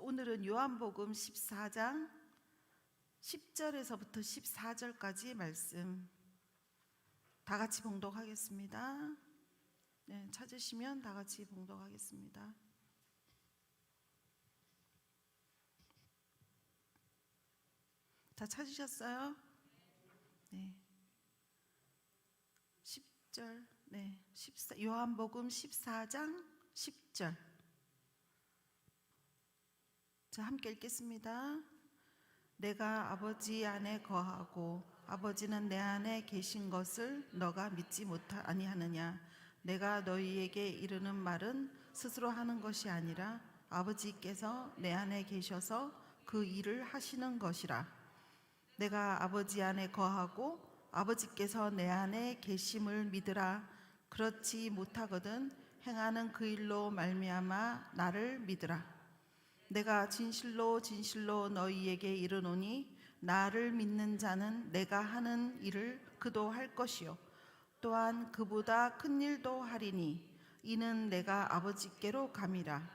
오늘은 요한복음 14장 10절에서부터 14절까지 말씀 다 같이 봉독하겠습니다. 네, 찾으시면 다 같이 봉독하겠습니다. 다 찾으셨어요? 네. 10절. 네. 요한복음 14장 10절. 자, 함께 읽겠습니다. 내가 아버지 안에 거하고 아버지는 내 안에 계신 것을 너가 믿지 아니하느냐? 내가 너희에게 이르는 말은 스스로 하는 것이 아니라 아버지께서 내 안에 계셔서 그 일을 하시는 것이라. 내가 아버지 안에 거하고 아버지께서 내 안에 계심을 믿으라. 그렇지 못하거든 행하는 그 일로 말미암아 나를 믿으라. 내가 진실로 진실로 너희에게 이르노니 나를 믿는 자는 내가 하는 일을 그도 할 것이요 또한 그보다 큰 일도 하리니 이는 내가 아버지께로 감이라.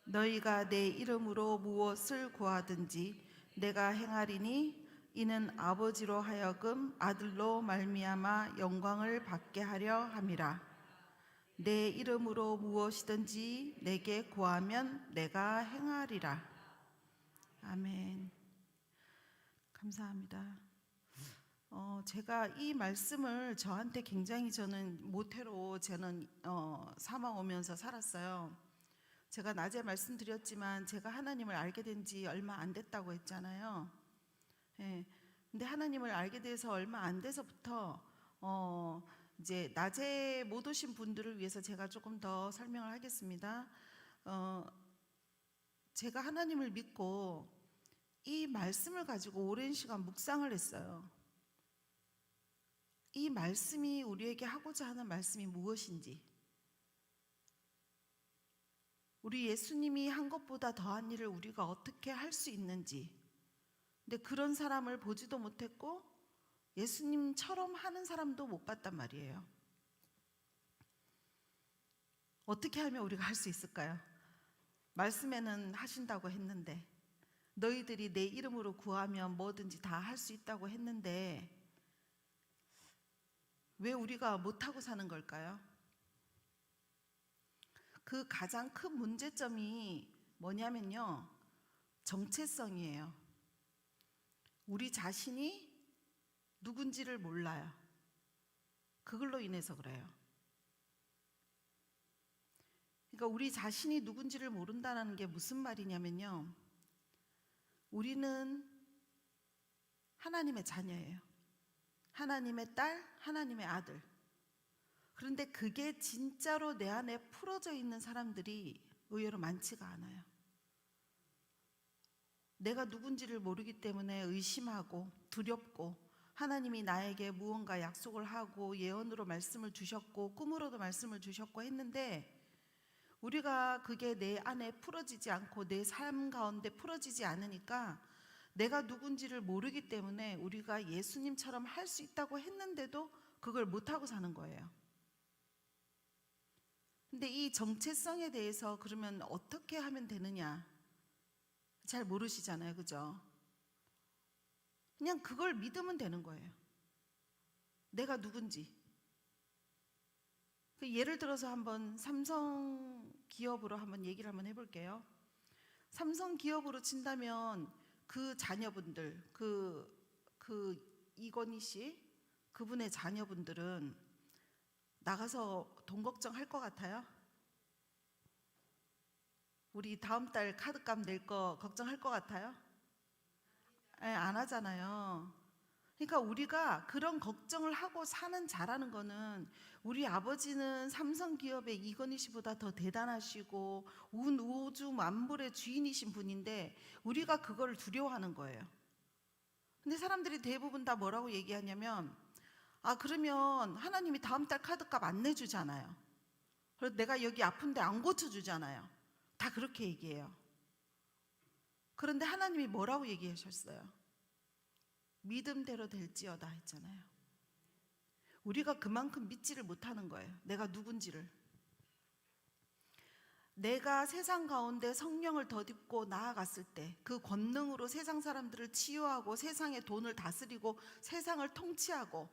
너희가 내 이름으로 무엇을 구하든지 내가 행하리니 이는 아버지로 하여금 아들로 말미암아 영광을 받게 하려 함이라. 내 이름으로 무엇이든지 내게 구하면 내가 행하리라. 아멘. 감사합니다. 제가 이 말씀을 저한테 굉장히 저는 모태로 삼아 오면서 살았어요. 제가 낮에 말씀드렸지만 제가 하나님을 알게 된 지 얼마 안 됐다고 했잖아요. 예. 근데 하나님을 알게 돼서 얼마 안 돼서부터 이제 낮에 못 오신 분들을 위해서 제가 조금 더 설명을 하겠습니다. 제가 하나님을 믿고 이 말씀을 가지고 오랜 시간 묵상을 했어요. 이 말씀이 우리에게 하고자 하는 말씀이 무엇인지, 우리 예수님이 한 것보다 더한 일을 우리가 어떻게 할 수 있는지. 근데 그런 사람을 보지도 못했고 예수님처럼 하는 사람도 못 봤단 말이에요. 어떻게 하면 우리가 할 수 있을까요? 말씀에는 하신다고 했는데, 너희들이 내 이름으로 구하면 뭐든지 다 할 수 있다고 했는데 왜 우리가 못하고 사는 걸까요? 그 가장 큰 문제점이 뭐냐면요, 정체성이에요. 우리 자신이 누군지를 몰라요. 그걸로 인해서 그래요. 그러니까 우리 자신이 누군지를 모른다는 게 무슨 말이냐면요, 우리는 하나님의 자녀예요. 하나님의 딸, 하나님의 아들. 그런데 그게 진짜로 내 안에 풀어져 있는 사람들이 의외로 많지가 않아요. 내가 누군지를 모르기 때문에 의심하고 두렵고, 하나님이 나에게 무언가 약속을 하고 예언으로 말씀을 주셨고 꿈으로도 말씀을 주셨고 했는데 우리가 그게 내 안에 풀어지지 않고 내 삶 가운데 풀어지지 않으니까 내가 누군지를 모르기 때문에 우리가 예수님처럼 할 수 있다고 했는데도 그걸 못하고 사는 거예요. 근데 이 정체성에 대해서 그러면 어떻게 하면 되느냐 잘 모르시잖아요, 그죠? 그냥 그걸 믿으면 되는 거예요. 내가 누군지. 예를 들어서 한번 삼성 기업으로 한번 얘기를 한번 해볼게요. 삼성 기업으로 친다면 그 자녀분들, 이건희 씨, 그분의 자녀분들은 나가서 돈 걱정할 것 같아요? 우리 다음 달 카드값 낼 거 걱정할 것 같아요? 안 하잖아요. 그러니까 우리가 그런 걱정을 하고 사는 자라는 거는, 우리 아버지는 삼성기업의 이건희 씨보다 더 대단하시고 온 우주 만물의 주인이신 분인데 우리가 그걸 두려워하는 거예요. 근데 사람들이 대부분 다 뭐라고 얘기하냐면, 그러면 하나님이 다음 달 카드값 안 내주잖아요. 그래서 내가 여기 아픈데 안 고쳐주잖아요. 다 그렇게 얘기해요. 그런데 하나님이 뭐라고 얘기하셨어요? 믿음대로 될지어다 했잖아요. 우리가 그만큼 믿지를 못하는 거예요. 내가 누군지를. 내가 세상 가운데 성령을 덧입고 나아갔을 때 그 권능으로 세상 사람들을 치유하고 세상의 돈을 다스리고 세상을 통치하고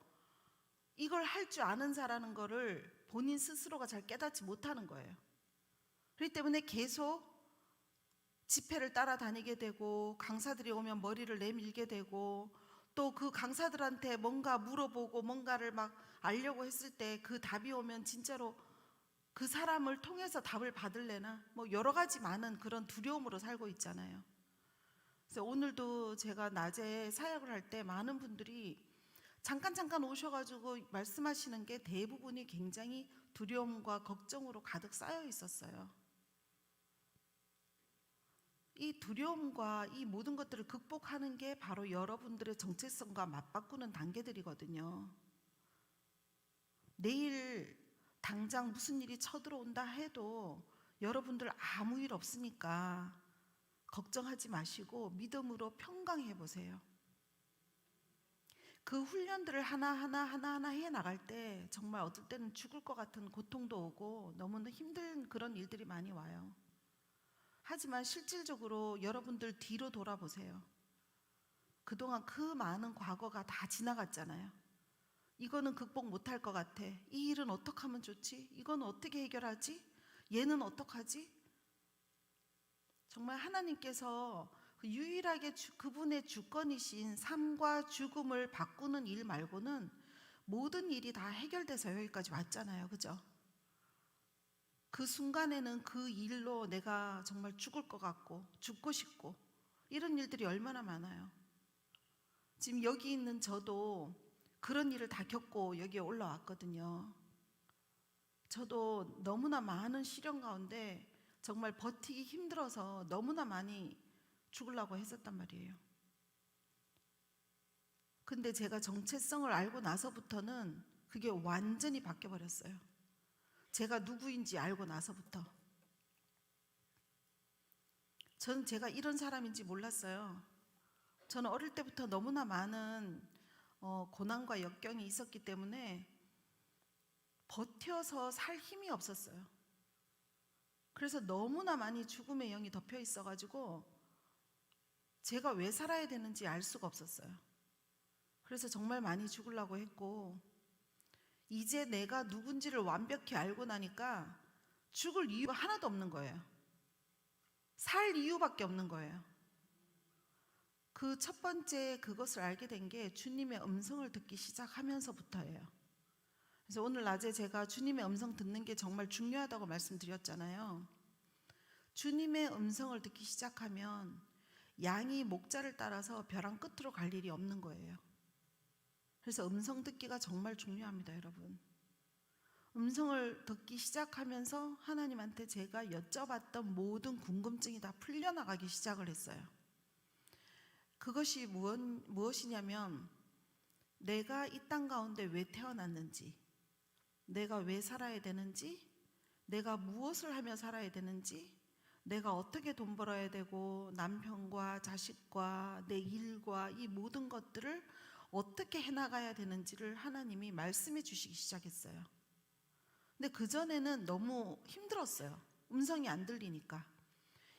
이걸 할 줄 아는 자라는 거를 본인 스스로가 잘 깨닫지 못하는 거예요. 그렇기 때문에 계속 집회를 따라다니게 되고 강사들이 오면 머리를 내밀게 되고 또 그 강사들한테 뭔가 물어보고 뭔가를 막 알려고 했을 때 그 답이 오면 진짜로 그 사람을 통해서 답을 받을래나 뭐 여러 가지 많은 그런 두려움으로 살고 있잖아요. 그래서 오늘도 제가 낮에 사역을 할 때 많은 분들이 잠깐 오셔가지고 말씀하시는 게 대부분이 굉장히 두려움과 걱정으로 가득 쌓여 있었어요. 이 두려움과 이 모든 것들을 극복하는 게 바로 여러분들의 정체성과 맞바꾸는 단계들이거든요. 내일 당장 무슨 일이 쳐들어온다 해도 여러분들 아무 일 없으니까 걱정하지 마시고 믿음으로 평강해 보세요. 그 훈련들을 하나하나 해 나갈 때 정말 어떨 때는 죽을 것 같은 고통도 오고 너무나 힘든 그런 일들이 많이 와요. 하지만 실질적으로 여러분들 뒤로 돌아보세요. 그동안 그 많은 과거가 다 지나갔잖아요. 이거는 극복 못할 것 같아. 이 일은 어떻게 하면 좋지? 이건 어떻게 해결하지? 얘는 어떡하지? 정말 하나님께서 유일하게 그분의 주권이신 삶과 죽음을 바꾸는 일 말고는 모든 일이 다 해결돼서 여기까지 왔잖아요. 그죠? 그 순간에는 그 일로 내가 정말 죽을 것 같고 죽고 싶고 이런 일들이 얼마나 많아요. 지금 여기 있는 저도 그런 일을 다 겪고 여기에 올라왔거든요. 저도 너무나 많은 시련 가운데 정말 버티기 힘들어서 너무나 많이 죽으려고 했었단 말이에요. 근데 제가 정체성을 알고 나서부터는 그게 완전히 바뀌어 버렸어요. 제가 누구인지 알고 나서부터. 저는 제가 이런 사람인지 몰랐어요. 저는 어릴 때부터 너무나 많은 고난과 역경이 있었기 때문에 버텨서 살 힘이 없었어요. 그래서 너무나 많이 죽음의 영이 덮여 있어가지고 제가 왜 살아야 되는지 알 수가 없었어요. 그래서 정말 많이 죽으려고 했고 이제 내가 누군지를 완벽히 알고 나니까 죽을 이유가 하나도 없는 거예요. 살 이유밖에 없는 거예요. 그 첫 번째 그것을 알게 된 게 주님의 음성을 듣기 시작하면서부터예요. 그래서 오늘 낮에 제가 주님의 음성 듣는 게 정말 중요하다고 말씀드렸잖아요. 주님의 음성을 듣기 시작하면 양이 목자를 따라서 벼랑 끝으로 갈 일이 없는 거예요. 그래서 음성 듣기가 정말 중요합니다, 여러분. 음성을 듣기 시작하면서 하나님한테 제가 여쭤봤던 모든 궁금증이 다 풀려나가기 시작을 했어요. 그것이 무엇이냐면 내가 이 땅 가운데 왜 태어났는지, 내가 왜 살아야 되는지, 내가 무엇을 하며 살아야 되는지, 내가 어떻게 돈 벌어야 되고 남편과 자식과 내 일과 이 모든 것들을 어떻게 해나가야 되는지를 하나님이 말씀해 주시기 시작했어요. 근데 그전에는 너무 힘들었어요. 음성이 안 들리니까.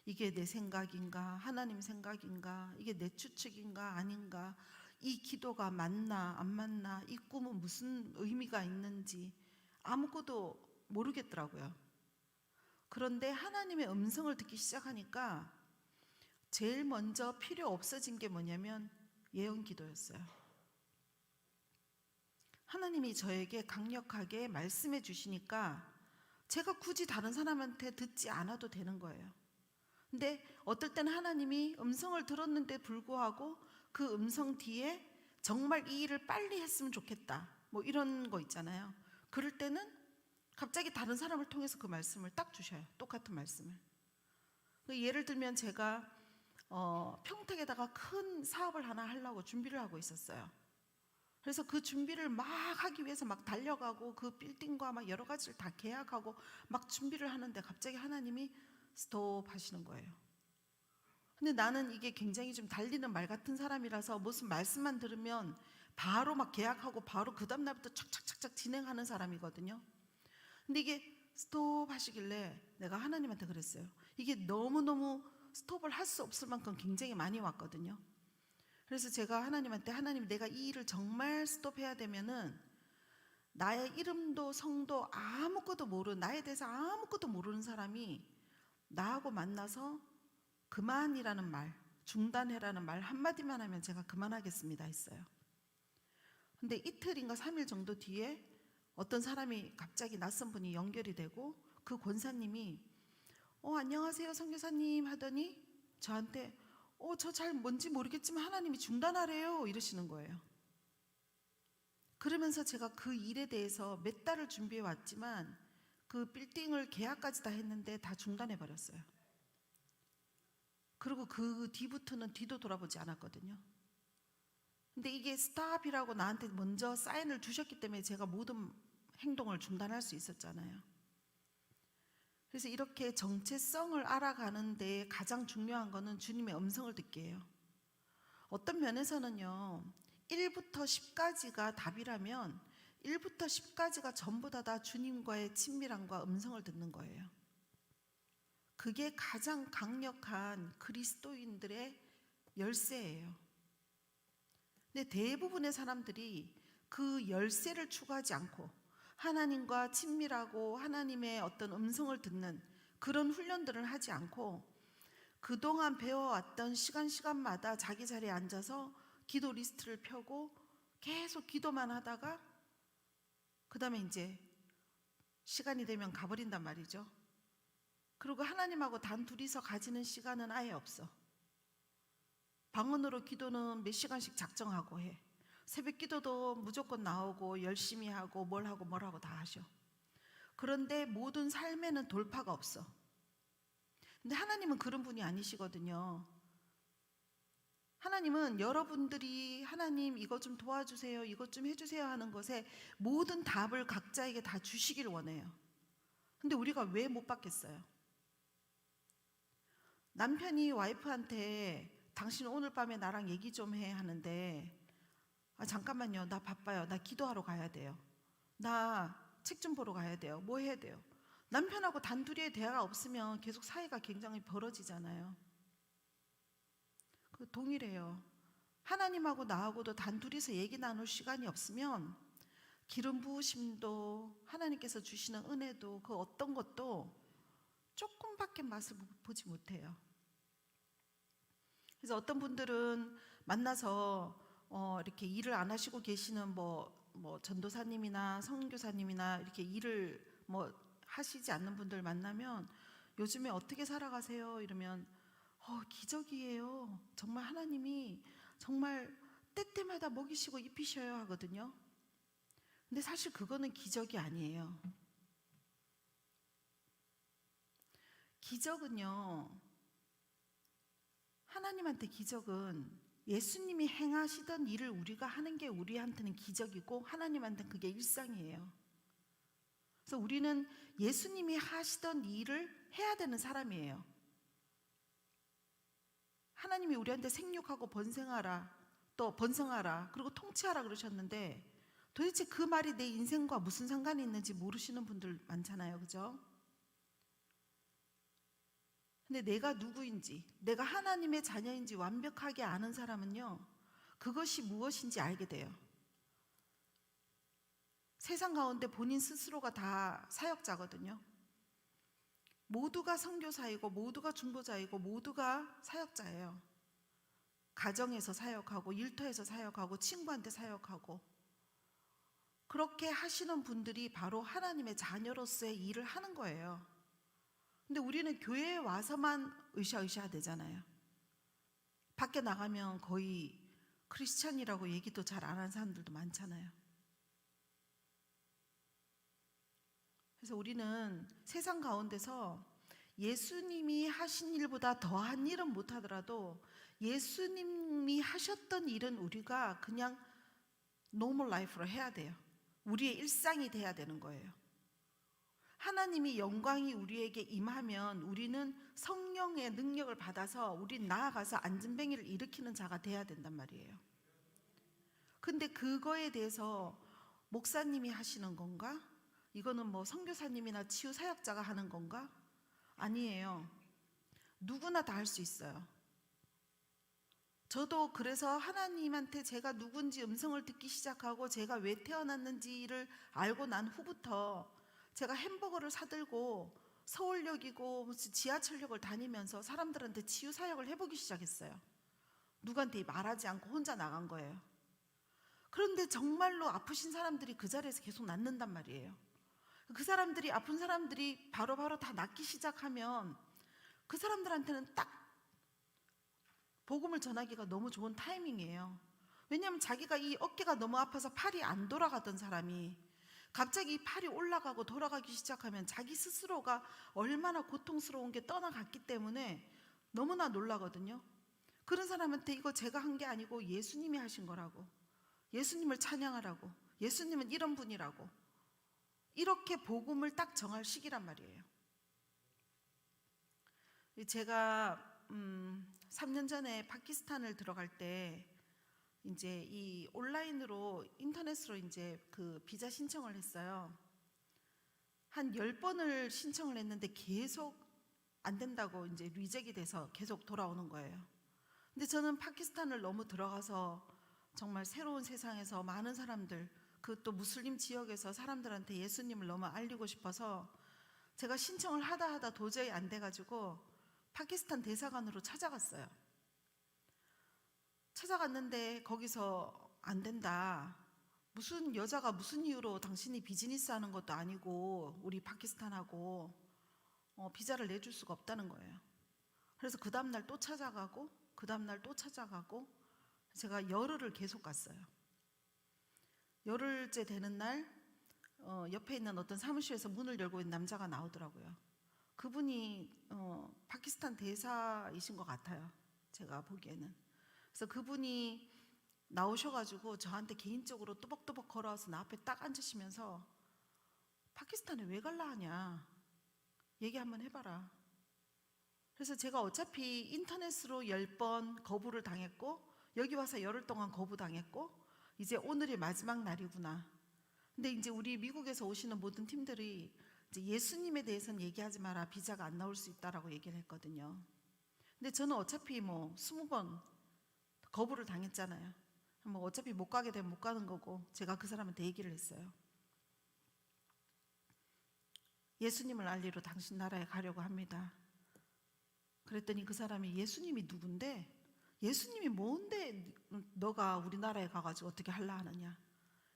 이게 내 생각인가 하나님 생각인가 이게 내 추측인가 아닌가 이 기도가 맞나 안 맞나 이 꿈은 무슨 의미가 있는지 아무것도 모르겠더라고요. 그런데 하나님의 음성을 듣기 시작하니까 제일 먼저 필요 없어진 게 뭐냐면 예언 기도였어요. 하나님이 저에게 강력하게 말씀해 주시니까 제가 굳이 다른 사람한테 듣지 않아도 되는 거예요. 근데 어떨 때는 하나님이 음성을 들었는데 불구하고 그 음성 뒤에 정말 이 일을 빨리 했으면 좋겠다 뭐 이런 거 있잖아요. 그럴 때는 갑자기 다른 사람을 통해서 그 말씀을 딱 주셔요. 똑같은 말씀을. 예를 들면 제가 평택에다가 큰 사업을 하나 하려고 준비를 하고 있었어요. 그래서 그 준비를 막 하기 위해서 막 달려가고 그 빌딩과 막 여러 가지를 다 계약하고 막 준비를 하는데 갑자기 하나님이 스톱 하시는 거예요. 근데 나는 이게 굉장히 좀 달리는 말 같은 사람이라서 무슨 말씀만 들으면 바로 막 계약하고 바로 그 다음 날부터 착착착착 진행하는 사람이거든요. 근데 이게 스톱 하시길래 내가 하나님한테 그랬어요. 이게 너무너무 스톱을 할 수 없을 만큼 굉장히 많이 왔거든요. 그래서 제가 하나님한테, 하나님, 내가 이 일을 정말 스톱해야 되면은 나의 이름도 성도 아무것도 모르는, 나에 대해서 아무것도 모르는 사람이 나하고 만나서 그만이라는 말, 중단해라는 말 한마디만 하면 제가 그만하겠습니다 했어요. 근데 이틀인가 3일 정도 뒤에 어떤 사람이 갑자기 낯선 분이 연결이 되고 그 권사님이 안녕하세요 선교사님 하더니 저한테 저 잘 뭔지 모르겠지만 하나님이 중단하래요 이러시는 거예요. 그러면서 제가 그 일에 대해서 몇 달을 준비해 왔지만 그 빌딩을 계약까지 다 했는데 다 중단해 버렸어요. 그리고 그 뒤부터는 뒤도 돌아보지 않았거든요. 근데 이게 스탑이라고 나한테 먼저 사인을 주셨기 때문에 제가 모든 행동을 중단할 수 있었잖아요. 그래서 이렇게 정체성을 알아가는 데 가장 중요한 거는 주님의 음성을 듣기예요. 어떤 면에서는요, 1부터 10까지가 답이라면 1부터 10까지가 전부 다 주님과의 친밀함과 음성을 듣는 거예요. 그게 가장 강력한 그리스도인들의 열쇠예요. 근데 대부분의 사람들이 그 열쇠를 추구하지 않고 하나님과 친밀하고 하나님의 어떤 음성을 듣는 그런 훈련들을 하지 않고 그동안 배워왔던 시간마다 자기 자리에 앉아서 기도 리스트를 펴고 계속 기도만 하다가 그 다음에 이제 시간이 되면 가버린단 말이죠. 그리고 하나님하고 단둘이서 가지는 시간은 아예 없어. 방언으로 기도는 몇 시간씩 작정하고 해. 새벽 기도도 무조건 나오고 열심히 하고 뭘 하고 다 하셔. 그런데 모든 삶에는 돌파가 없어. 근데 하나님은 그런 분이 아니시거든요. 하나님은 여러분들이 하나님 이것 좀 도와주세요, 이것 좀 해주세요 하는 것에 모든 답을 각자에게 다 주시길 원해요. 근데 우리가 왜 못 받겠어요? 남편이 와이프한테 당신 오늘 밤에 나랑 얘기 좀 해 하는데 잠깐만요, 나 바빠요, 나 기도하러 가야 돼요, 나 책 좀 보러 가야 돼요, 뭐 해야 돼요. 남편하고 단둘이의 대화가 없으면 계속 사이가 굉장히 벌어지잖아요. 그 동일해요. 하나님하고 나하고도 단둘이서 얘기 나눌 시간이 없으면 기름 부으심도 하나님께서 주시는 은혜도 그 어떤 것도 조금밖에 맛을 보지 못해요. 그래서 어떤 분들은 만나서 이렇게 일을 안 하시고 계시는 뭐 전도사님이나 선교사님이나 이렇게 일을 하시지 않는 분들 만나면 요즘에 어떻게 살아가세요? 이러면 기적이에요. 정말 하나님이 정말 때때마다 먹이시고 입히셔야 하거든요. 근데 사실 그거는 기적이 아니에요. 기적은요, 하나님한테 기적은 예수님이 행하시던 일을 우리가 하는 게 우리한테는 기적이고 하나님한테는 그게 일상이에요. 그래서 우리는 예수님이 하시던 일을 해야 되는 사람이에요. 하나님이 우리한테 생육하고 번성하라, 또 번성하라, 그리고 통치하라 그러셨는데 도대체 그 말이 내 인생과 무슨 상관이 있는지 모르시는 분들 많잖아요, 그죠? 근데 내가 누구인지, 내가 하나님의 자녀인지 완벽하게 아는 사람은요, 그것이 무엇인지 알게 돼요. 세상 가운데 본인 스스로가 다 사역자거든요. 모두가 선교사이고 모두가 중보자이고 모두가 사역자예요. 가정에서 사역하고 일터에서 사역하고 친구한테 사역하고 그렇게 하시는 분들이 바로 하나님의 자녀로서의 일을 하는 거예요. 근데 우리는 교회에 와서만 으쌰으쌰 되잖아요. 밖에 나가면 거의 크리스찬이라고 얘기도 잘 안 하는 사람들도 많잖아요. 그래서 우리는 세상 가운데서 예수님이 하신 일보다 더한 일은 못하더라도 예수님이 하셨던 일은 우리가 그냥 노멀 라이프로 해야 돼요. 우리의 일상이 돼야 되는 거예요. 하나님이 영광이 우리에게 임하면 우리는 성령의 능력을 받아서 우린 나아가서 안진뱅이를 일으키는 자가 돼야 된단 말이에요. 근데 그거에 대해서 목사님이 하시는 건가? 이거는 뭐 선교사님이나 치유 사역자가 하는 건가? 아니에요. 누구나 다 할 수 있어요. 저도 그래서 하나님한테 제가 누군지 음성을 듣기 시작하고 제가 왜 태어났는지를 알고 난 후부터 제가 햄버거를 사들고 서울역이고 무슨 지하철역을 다니면서 사람들한테 치유 사역을 해보기 시작했어요. 누구한테 말하지 않고 혼자 나간 거예요. 그런데 정말로 아프신 사람들이 그 자리에서 계속 낫는단 말이에요. 그 사람들이, 아픈 사람들이 바로바로 다 낫기 시작하면 그 사람들한테는 딱 복음을 전하기가 너무 좋은 타이밍이에요. 왜냐하면 자기가 이 어깨가 너무 아파서 팔이 안 돌아가던 사람이 갑자기 이 팔이 올라가고 돌아가기 시작하면 자기 스스로가 얼마나 고통스러운 게 떠나갔기 때문에 너무나 놀라거든요. 그런 사람한테 이거 제가 한 게 아니고 예수님이 하신 거라고, 예수님을 찬양하라고, 예수님은 이런 분이라고, 이렇게 복음을 딱 정할 시기란 말이에요. 제가 3년 전에 파키스탄을 들어갈 때 이제 이 온라인으로 인터넷으로 이제 그 비자 신청을 했어요. 한 10번을 신청을 했는데 계속 안 된다고 이제 리젝이 돼서 계속 돌아오는 거예요. 근데 저는 파키스탄을 너무 들어가서 정말 새로운 세상에서 많은 사람들, 그 또 무슬림 지역에서 사람들한테 예수님을 너무 알리고 싶어서 제가 신청을 하다 도저히 안 돼가지고 파키스탄 대사관으로 찾아갔어요. 찾아갔는데 거기서 안 된다. 무슨 여자가 무슨 이유로 당신이 비즈니스 하는 것도 아니고 우리 파키스탄하고 비자를 내줄 수가 없다는 거예요. 그래서 그 다음날 또 찾아가고 그 다음날 또 찾아가고 제가 열흘을 계속 갔어요. 열흘째 되는 날 옆에 있는 어떤 사무실에서 문을 열고 있는 남자가 나오더라고요. 그분이 파키스탄 대사이신 것 같아요. 제가 보기에는. 그래서 그분이 나오셔가지고 저한테 개인적으로 또박또박 걸어와서 나 앞에 딱 앉으시면서 파키스탄에 왜 갈라 하냐, 얘기 한번 해봐라. 그래서 제가 어차피 인터넷으로 10번 거부를 당했고 여기 와서 열흘 동안 거부당했고 이제 오늘이 마지막 날이구나. 근데 이제 우리 미국에서 오시는 모든 팀들이 이제 예수님에 대해서는 얘기하지 마라, 비자가 안 나올 수 있다라고 얘기를 했거든요. 근데 저는 어차피 뭐 20번 거부를 당했잖아요. 뭐 어차피 못 가게 되면 못 가는 거고 제가 그 사람한테 얘기를 했어요. 예수님을 알리러 당신 나라에 가려고 합니다. 그랬더니 그 사람이 예수님이 누군데, 예수님이 뭔데 너가 우리나라에 가가지고 어떻게 하려 하느냐.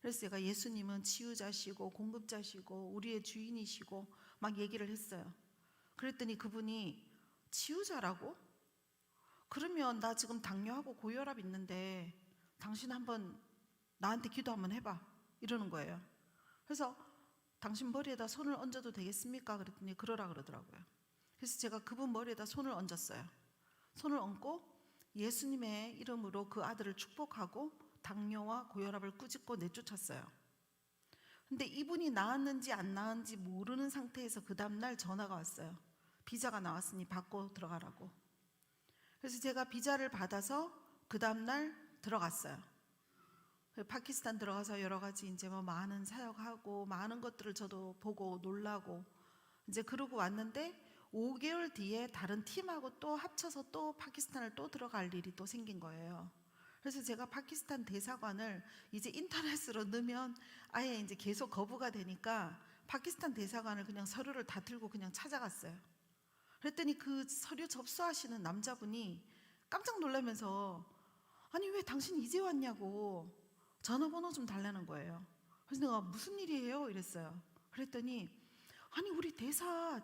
그래서 제가 예수님은 치유자시고 공급자시고 우리의 주인이시고 막 얘기를 했어요. 그랬더니 그분이 치유자라고? 그러면 나 지금 당뇨하고 고혈압 있는데 당신 한번 나한테 기도 한번 해봐, 이러는 거예요. 그래서 당신 머리에다 손을 얹어도 되겠습니까? 그랬더니 그러라 그러더라고요. 그래서 제가 그분 머리에다 손을 얹었어요. 손을 얹고 예수님의 이름으로 그 아들을 축복하고 당뇨와 고혈압을 꾸짖고 내쫓았어요. 근데 이분이 나았는지 안 나았는지 모르는 상태에서 그 다음날 전화가 왔어요. 비자가 나왔으니 받고 들어가라고. 그래서 제가 비자를 받아서 그 다음날 들어갔어요. 파키스탄 들어가서 여러 가지 이제 뭐 많은 사역하고 많은 것들을 저도 보고 놀라고 이제 그러고 왔는데 5개월 뒤에 다른 팀하고 또 합쳐서 또 파키스탄을 또 들어갈 일이 또 생긴 거예요. 그래서 제가 파키스탄 대사관을 이제 인터넷으로 넣으면 아예 이제 계속 거부가 되니까 파키스탄 대사관을 그냥 서류를 다 들고 그냥 찾아갔어요. 그랬더니 그 서류 접수하시는 남자분이 깜짝 놀라면서 아니 왜 당신 이제 왔냐고 전화번호 좀 달라는 거예요. 그래서 내가 무슨 일이에요? 이랬어요. 그랬더니 아니 우리 대사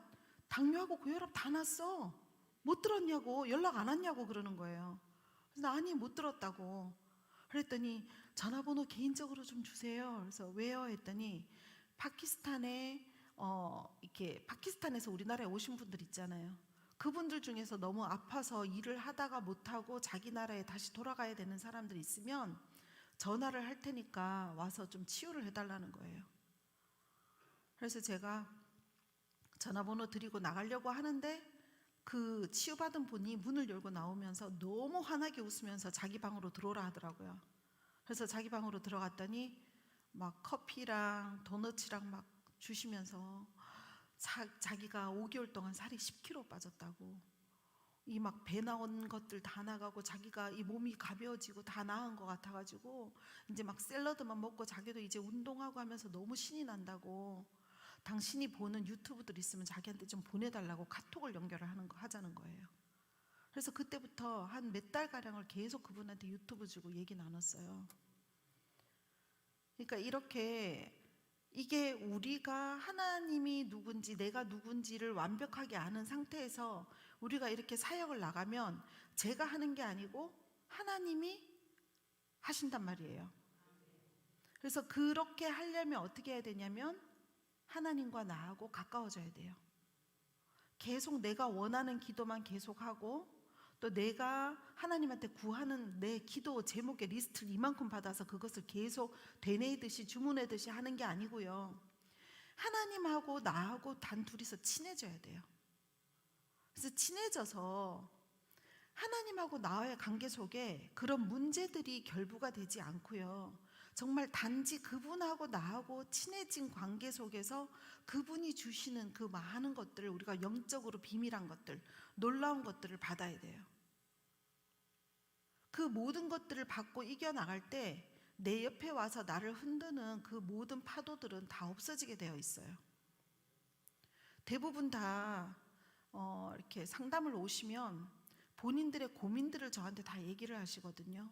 당뇨하고 고혈압 다 났어, 못 들었냐고, 연락 안 왔냐고 그러는 거예요. 그래서 아니 못 들었다고. 그랬더니 전화번호 개인적으로 좀 주세요. 그래서 왜요? 했더니 파키스탄에 이렇게 파키스탄에서 우리나라에 오신 분들 있잖아요. 그분들 중에서 너무 아파서 일을 하다가 못하고 자기 나라에 다시 돌아가야 되는 사람들 있으면 전화를 할 테니까 와서 좀 치유를 해달라는 거예요. 그래서 제가 전화번호 드리고 나가려고 하는데 그 치유받은 분이 문을 열고 나오면서 너무 환하게 웃으면서 자기 방으로 들어오라 하더라고요. 그래서 자기 방으로 들어갔더니 막 커피랑 도넛이랑 막 주시면서 자기가 5개월 동안 살이 10kg 빠졌다고, 이 막 배 나온 것들 다 나가고 자기가 이 몸이 가벼워지고 다 나은 것 같아가지고 이제 막 샐러드만 먹고 자기도 이제 운동하고 하면서 너무 신이 난다고, 당신이 보는 유튜브들 있으면 자기한테 좀 보내달라고 카톡을 연결을 하자는 거예요. 그래서 그때부터 한 몇 달가량을 계속 그분한테 유튜브 주고 얘기 나눴어요. 그러니까 이게 우리가 하나님이 누군지 내가 누군지를 완벽하게 아는 상태에서 우리가 이렇게 사역을 나가면 제가 하는 게 아니고 하나님이 하신단 말이에요. 그래서 그렇게 하려면 어떻게 해야 되냐면 하나님과 나하고 가까워져야 돼요. 계속 내가 원하는 기도만 계속하고, 또 내가 하나님한테 구하는 내 기도 제목의 리스트를 이만큼 받아서 그것을 계속 되뇌이듯이 주문하듯이 하는 게 아니고요. 하나님하고 나하고 단 둘이서 친해져야 돼요. 그래서 친해져서 하나님하고 나와의 관계 속에 그런 문제들이 결부가 되지 않고요. 정말 단지 그분하고 나하고 친해진 관계 속에서 그분이 주시는 그 많은 것들을, 우리가 영적으로 비밀한 것들, 놀라운 것들을 받아야 돼요. 그 모든 것들을 받고 이겨나갈 때 내 옆에 와서 나를 흔드는 그 모든 파도들은 다 없어지게 되어 있어요. 대부분 다 이렇게 상담을 오시면 본인들의 고민들을 저한테 다 얘기를 하시거든요.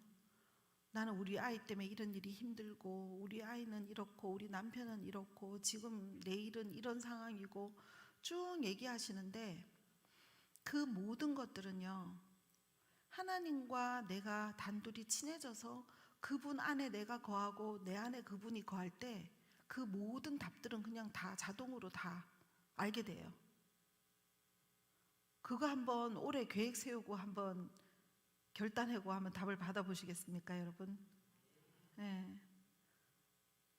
나는 우리 아이 때문에 이런 일이 힘들고, 우리 아이는 이렇고, 우리 남편은 이렇고, 지금 내일은 이런 상황이고 쭉 얘기하시는데, 그 모든 것들은요, 하나님과 내가 단둘이 친해져서 그분 안에 내가 거하고 내 안에 그분이 거할 때 그 모든 답들은 그냥 다 자동으로 다 알게 돼요. 그거 한번 올해 계획 세우고 한번 결단하고 한번 답을 받아보시겠습니까, 여러분? 네.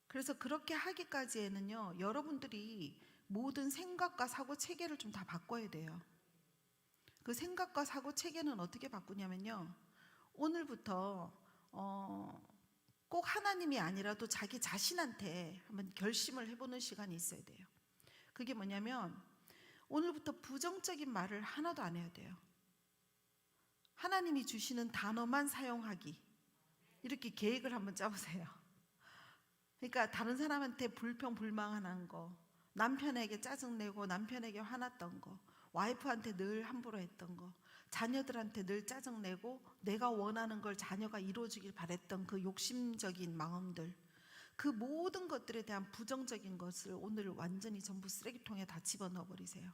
그래서 그렇게 하기까지에는요, 여러분들이 모든 생각과 사고 체계를 좀 다 바꿔야 돼요. 그 생각과 사고 체계는 어떻게 바꾸냐면요, 오늘부터 꼭 하나님이 아니라도 자기 자신한테 한번 결심을 해보는 시간이 있어야 돼요. 그게 뭐냐면 오늘부터 부정적인 말을 하나도 안 해야 돼요. 하나님이 주시는 단어만 사용하기, 이렇게 계획을 한번 짜보세요. 그러니까 다른 사람한테 불평 불만하는 거, 남편에게 짜증내고 남편에게 화났던 거, 와이프한테 늘 함부로 했던 거, 자녀들한테 늘 짜증내고 내가 원하는 걸 자녀가 이루어주길 바랬던 그 욕심적인 마음들, 그 모든 것들에 대한 부정적인 것을 오늘 완전히 전부 쓰레기통에 다 집어넣어 버리세요.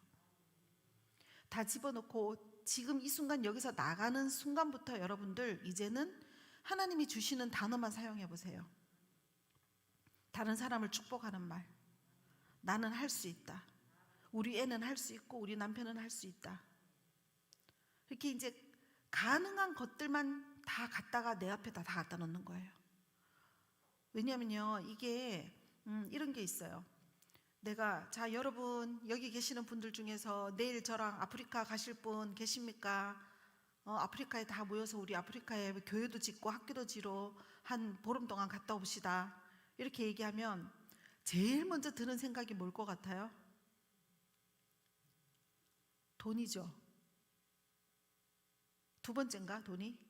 다 집어넣고 지금 이 순간 여기서 나가는 순간부터 여러분들 이제는 하나님이 주시는 단어만 사용해 보세요. 다른 사람을 축복하는 말, 나는 할 수 있다, 우리 애는 할 수 있고 우리 남편은 할 수 있다, 이렇게 이제 가능한 것들만 다 갖다가 내 앞에다 다 갖다 놓는 거예요. 왜냐면요, 이게 이런 게 있어요. 자, 여러분 여기 계시는 분들 중에서 내일 저랑 아프리카 가실 분 계십니까? 아프리카에 다 모여서 우리 아프리카에 교회도 짓고 학교도 지러 한 보름 동안 갔다 옵시다, 이렇게 얘기하면 제일 먼저 드는 생각이 뭘 것 같아요? 돈이죠. 두 번째인가, 돈이?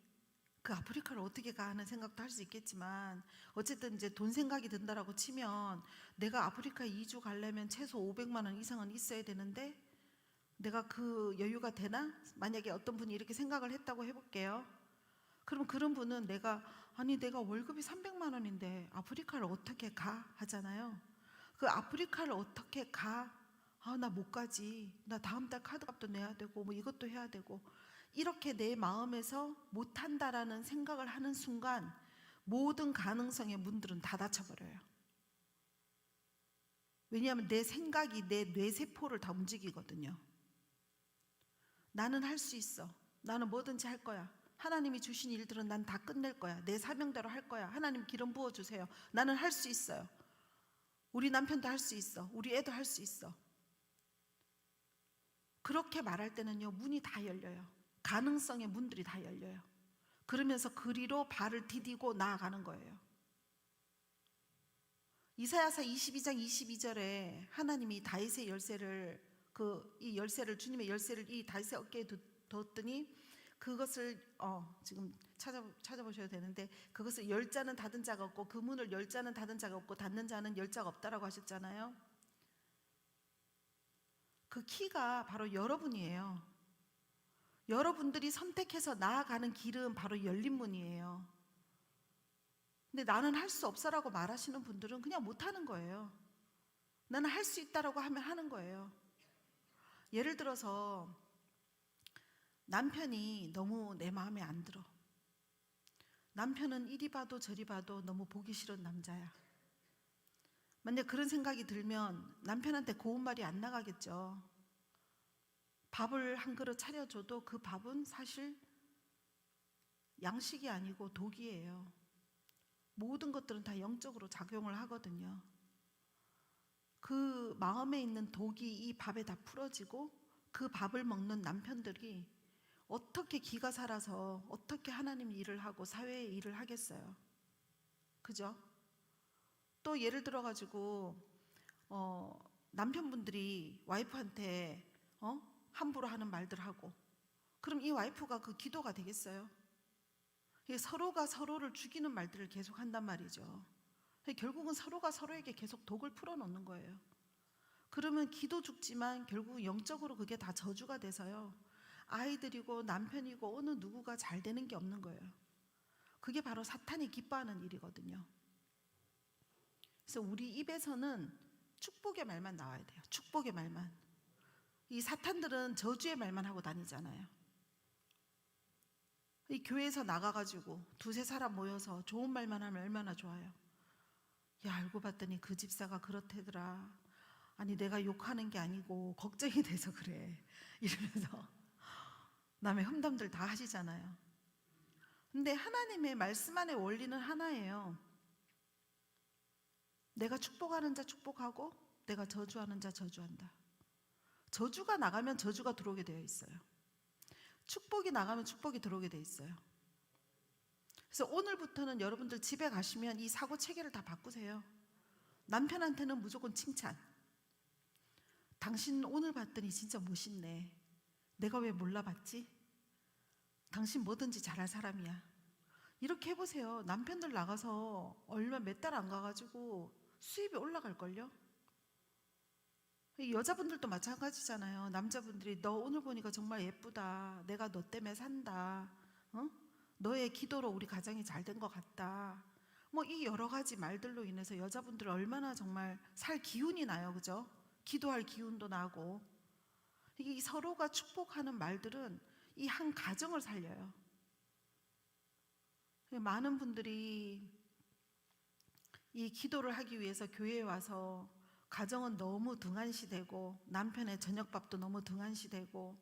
그 아프리카를 어떻게 가 하는 생각도 할 수 있겠지만, 어쨌든 이제 돈 생각이 든다라고 치면 내가 아프리카에 2주 가려면 최소 500만 원 이상은 있어야 되는데 내가 그 여유가 되나? 만약에 어떤 분이 이렇게 생각을 했다고 해볼게요. 그럼 그런 분은 내가 월급이 300만 원인데 아프리카를 어떻게 가? 하잖아요. 그 아프리카를 어떻게 가? 나 못 가지. 나 다음 달 카드값도 내야 되고 뭐 이것도 해야 되고, 이렇게 내 마음에서 못한다라는 생각을 하는 순간 모든 가능성의 문들은 다 닫혀버려요. 왜냐하면 내 생각이 내 뇌세포를 다 움직이거든요. 나는 할 수 있어, 나는 뭐든지 할 거야, 하나님이 주신 일들은 난 다 끝낼 거야, 내 사명대로 할 거야, 하나님 기름 부어주세요, 나는 할 수 있어요, 우리 남편도 할 수 있어, 우리 애도 할 수 있어. 그렇게 말할 때는요, 문이 다 열려요. 가능성의 문들이 다 열려요. 그러면서 그리로 발을 디디고 나아가는 거예요. 이사야서 22장 22절에 하나님이 다윗의 열쇠를 이 열쇠를 주님의 열쇠를 이 다윗의 어깨에 뒀더니 그것을 지금 찾아보셔야 되는데 그것을 열 자는 닫은 자가 없고 그 문을 열 자는 닫은 자가 없고 닫는 자는 열 자가 없다라고 하셨잖아요. 그 키가 바로 여러분이에요. 여러분들이 선택해서 나아가는 길은 바로 열린 문이에요. 근데 나는 할 수 없어라고 말하시는 분들은 그냥 못하는 거예요. 나는 할 수 있다라고 하면 하는 거예요. 예를 들어서 남편이 너무 내 마음에 안 들어. 남편은 이리 봐도 저리 봐도 너무 보기 싫은 남자야. 만약 그런 생각이 들면 남편한테 고운 말이 안 나가겠죠. 밥을 한 그릇 차려줘도 그 밥은 사실 양식이 아니고 독이에요. 모든 것들은 다 영적으로 작용을 하거든요. 그 마음에 있는 독이 이 밥에 다 풀어지고 그 밥을 먹는 남편들이 어떻게 기가 살아서 어떻게 하나님 일을 하고 사회의 일을 하겠어요. 그죠? 또 예를 들어가지고 남편분들이 와이프한테 함부로 하는 말들 하고 그럼 이 와이프가 그 기도가 되겠어요? 서로가 서로를 죽이는 말들을 계속 한단 말이죠. 결국은 서로가 서로에게 계속 독을 풀어놓는 거예요. 그러면 기도 죽지만 결국 영적으로 그게 다 저주가 돼서요. 아이들이고 남편이고 어느 누구가 잘 되는 게 없는 거예요. 그게 바로 사탄이 기뻐하는 일이거든요. 그래서 우리 입에서는 축복의 말만 나와야 돼요. 축복의 말만. 이 사탄들은 저주의 말만 하고 다니잖아요. 이 교회에서 나가가지고 두세 사람 모여서 좋은 말만 하면 얼마나 좋아요. 야, 알고 봤더니 그 집사가 그렇대더라. 아니 내가 욕하는 게 아니고 걱정이 돼서 그래. 이러면서 남의 험담들 다 하시잖아요. 근데 하나님의 말씀 안에 원리는 하나예요. 내가 축복하는 자 축복하고 내가 저주하는 자 저주한다. 저주가 나가면 저주가 들어오게 되어 있어요. 축복이 나가면 축복이 들어오게 되어 있어요. 그래서 오늘부터는 여러분들 집에 가시면 이 사고 체계를 다 바꾸세요. 남편한테는 무조건 칭찬. 당신 오늘 봤더니 진짜 멋있네. 내가 왜 몰라봤지? 당신 뭐든지 잘할 사람이야. 이렇게 해보세요. 남편들 나가서 얼마 몇 달 안 가가지고 수입이 올라갈걸요? 여자분들도 마찬가지잖아요. 남자분들이 너 오늘 보니까 정말 예쁘다. 내가 너 때문에 산다. 너의 기도로 우리 가정이 잘 된 것 같다. 뭐 이 여러 가지 말들로 인해서 여자분들 얼마나 정말 살 기운이 나요. 그죠? 기도할 기운도 나고. 이 서로가 축복하는 말들은 이 한 가정을 살려요. 많은 분들이 이 기도를 하기 위해서 교회에 와서 가정은 너무 등한시되고 남편의 저녁밥도 너무 등한시되고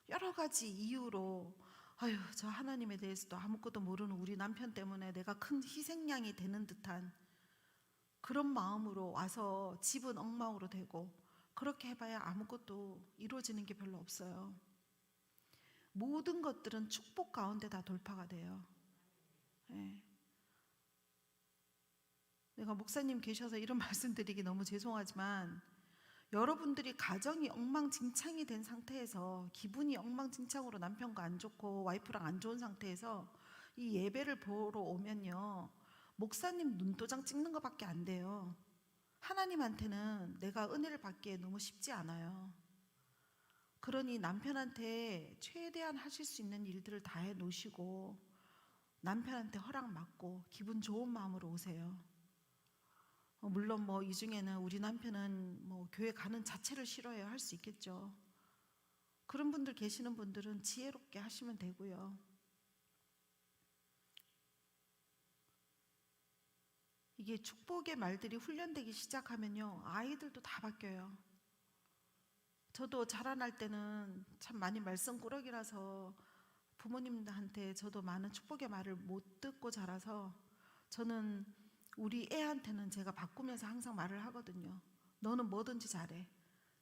여러 가지 이유로 아유 저 하나님에 대해서도 아무것도 모르는 우리 남편 때문에 내가 큰 희생양이 되는 듯한 그런 마음으로 와서 집은 엉망으로 되고 그렇게 해봐야 아무것도 이루어지는 게 별로 없어요. 모든 것들은 축복 가운데 다 돌파가 돼요. 네. 내가 목사님 계셔서 이런 말씀 드리기 너무 죄송하지만 여러분들이 가정이 엉망진창이 된 상태에서 기분이 엉망진창으로 남편과 안 좋고 와이프랑 안 좋은 상태에서 이 예배를 보러 오면요 목사님 눈도장 찍는 것밖에 안 돼요. 하나님한테는 내가 은혜를 받기에 너무 쉽지 않아요. 그러니 남편한테 최대한 하실 수 있는 일들을 다 해놓으시고 남편한테 허락 받고 기분 좋은 마음으로 오세요. 물론 뭐 이 중에는 우리 남편은 뭐 교회 가는 자체를 싫어해요. 할 수 있겠죠. 그런 분들 계시는 분들은 지혜롭게 하시면 되고요. 이게 축복의 말들이 훈련되기 시작하면요 아이들도 다 바뀌어요. 저도 자라날 때는 참 많이 말썽꾸러기라서 부모님한테 저도 많은 축복의 말을 못 듣고 자라서 저는 우리 애한테는 제가 바꾸면서 항상 말을 하거든요. 너는 뭐든지 잘해.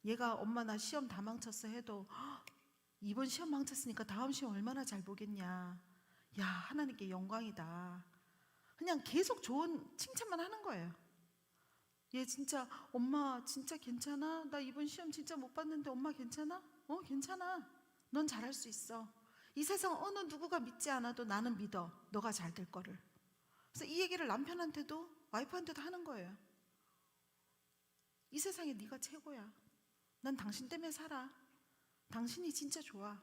얘가 엄마 나 시험 다 망쳤어 해도 이번 시험 망쳤으니까 다음 시험 얼마나 잘 보겠냐. 야 하나님께 영광이다. 그냥 계속 좋은 칭찬만 하는 거예요. 얘 진짜 엄마 진짜 괜찮아? 나 이번 시험 진짜 못 봤는데 엄마 괜찮아? 괜찮아. 넌 잘할 수 있어. 이 세상 어느 누구가 믿지 않아도 나는 믿어. 너가 잘 될 거를. 그래서 이 얘기를 남편한테도 와이프한테도 하는 거예요. 이 세상에 네가 최고야. 난 당신 때문에 살아. 당신이 진짜 좋아.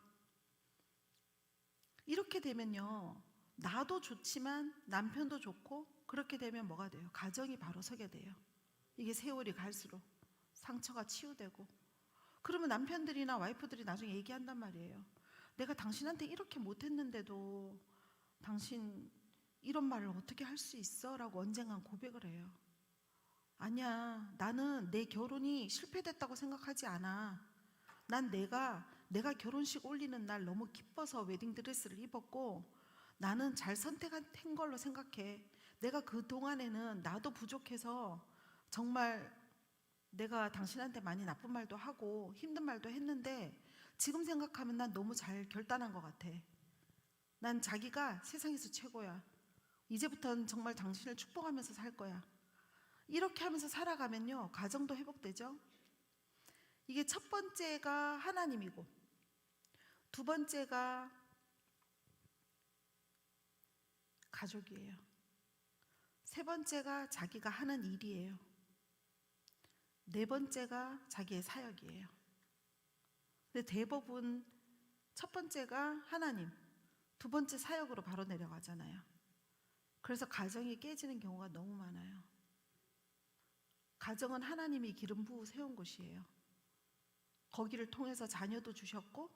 이렇게 되면요, 나도 좋지만 남편도 좋고, 그렇게 되면 뭐가 돼요? 가정이 바로 서게 돼요. 이게 세월이 갈수록 상처가 치유되고, 그러면 남편들이나 와이프들이 나중에 얘기한단 말이에요. 내가 당신한테 이렇게 못했는데도 당신 이런 말을 어떻게 할 수 있어? 라고 언젠간 고백을 해요. 아니야, 나는 내 결혼이 실패됐다고 생각하지 않아. 난 내가 결혼식 올리는 날 너무 기뻐서 웨딩드레스를 입었고, 나는 잘 선택한 걸로 생각해. 내가 그 동안에는 나도 부족해서 정말 내가 당신한테 많이 나쁜 말도 하고 힘든 말도 했는데, 지금 생각하면 난 너무 잘 결단한 것 같아. 난 자기가 세상에서 최고야. 이제부터는 정말 당신을 축복하면서 살 거야. 이렇게 하면서 살아가면요, 가정도 회복되죠. 이게 첫 번째가 하나님이고, 두 번째가 가족이에요. 세 번째가 자기가 하는 일이에요. 네 번째가 자기의 사역이에요. 근데 대부분 첫 번째가 하나님, 두 번째 사역으로 바로 내려가잖아요. 그래서 가정이 깨지는 경우가 너무 많아요. 가정은 하나님이 기름 부어 세운 곳이에요. 거기를 통해서 자녀도 주셨고,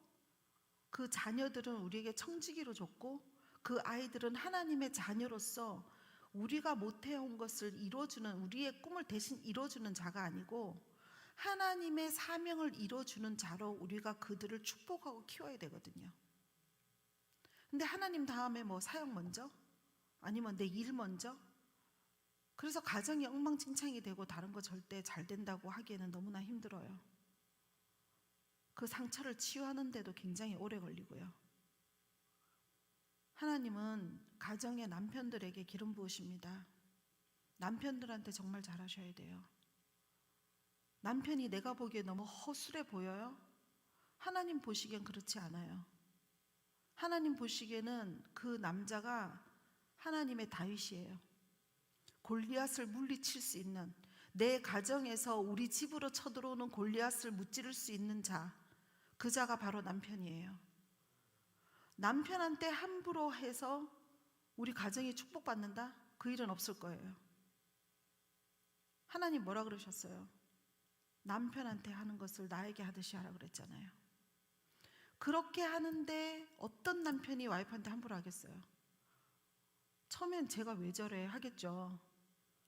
그 자녀들은 우리에게 청지기로 줬고, 그 아이들은 하나님의 자녀로서 우리가 못해온 것을 이뤄주는, 우리의 꿈을 대신 이뤄주는 자가 아니고 하나님의 사명을 이뤄주는 자로 우리가 그들을 축복하고 키워야 되거든요. 근데 하나님 다음에 뭐 사역 먼저? 아니면 내 일 먼저? 그래서 가정이 엉망진창이 되고 다른 거 절대 잘 된다고 하기에는 너무나 힘들어요. 그 상처를 치유하는데도 굉장히 오래 걸리고요. 하나님은 가정의 남편들에게 기름 부으십니다. 남편들한테 정말 잘하셔야 돼요. 남편이 내가 보기에 너무 허술해 보여요? 하나님 보시기엔 그렇지 않아요. 하나님 보시기에는 그 남자가 하나님의 다윗이에요. 골리앗을 물리칠 수 있는, 내 가정에서 우리 집으로 쳐들어오는 골리앗을 무찌를 수 있는 자, 그 자가 바로 남편이에요. 남편한테 함부로 해서 우리 가정이 축복받는다? 그 일은 없을 거예요. 하나님 뭐라 그러셨어요? 남편한테 하는 것을 나에게 하듯이 하라 그랬잖아요. 그렇게 하는데 어떤 남편이 와이프한테 함부로 하겠어요? 처음엔 제가 왜 저래 하겠죠.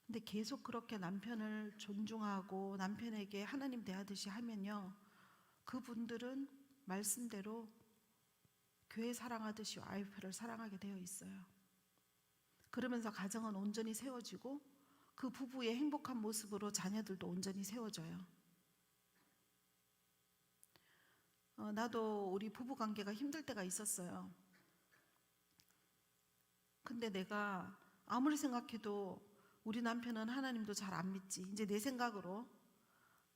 근데 계속 그렇게 남편을 존중하고 남편에게 하나님 대하듯이 하면요, 그분들은 말씀대로 교회 사랑하듯이 와이프를 사랑하게 되어 있어요. 그러면서 가정은 온전히 세워지고 그 부부의 행복한 모습으로 자녀들도 온전히 세워져요. 나도 우리 부부 관계가 힘들 때가 있었어요. 근데 내가 아무리 생각해도 우리 남편은 하나님도 잘 안 믿지. 이제 내 생각으로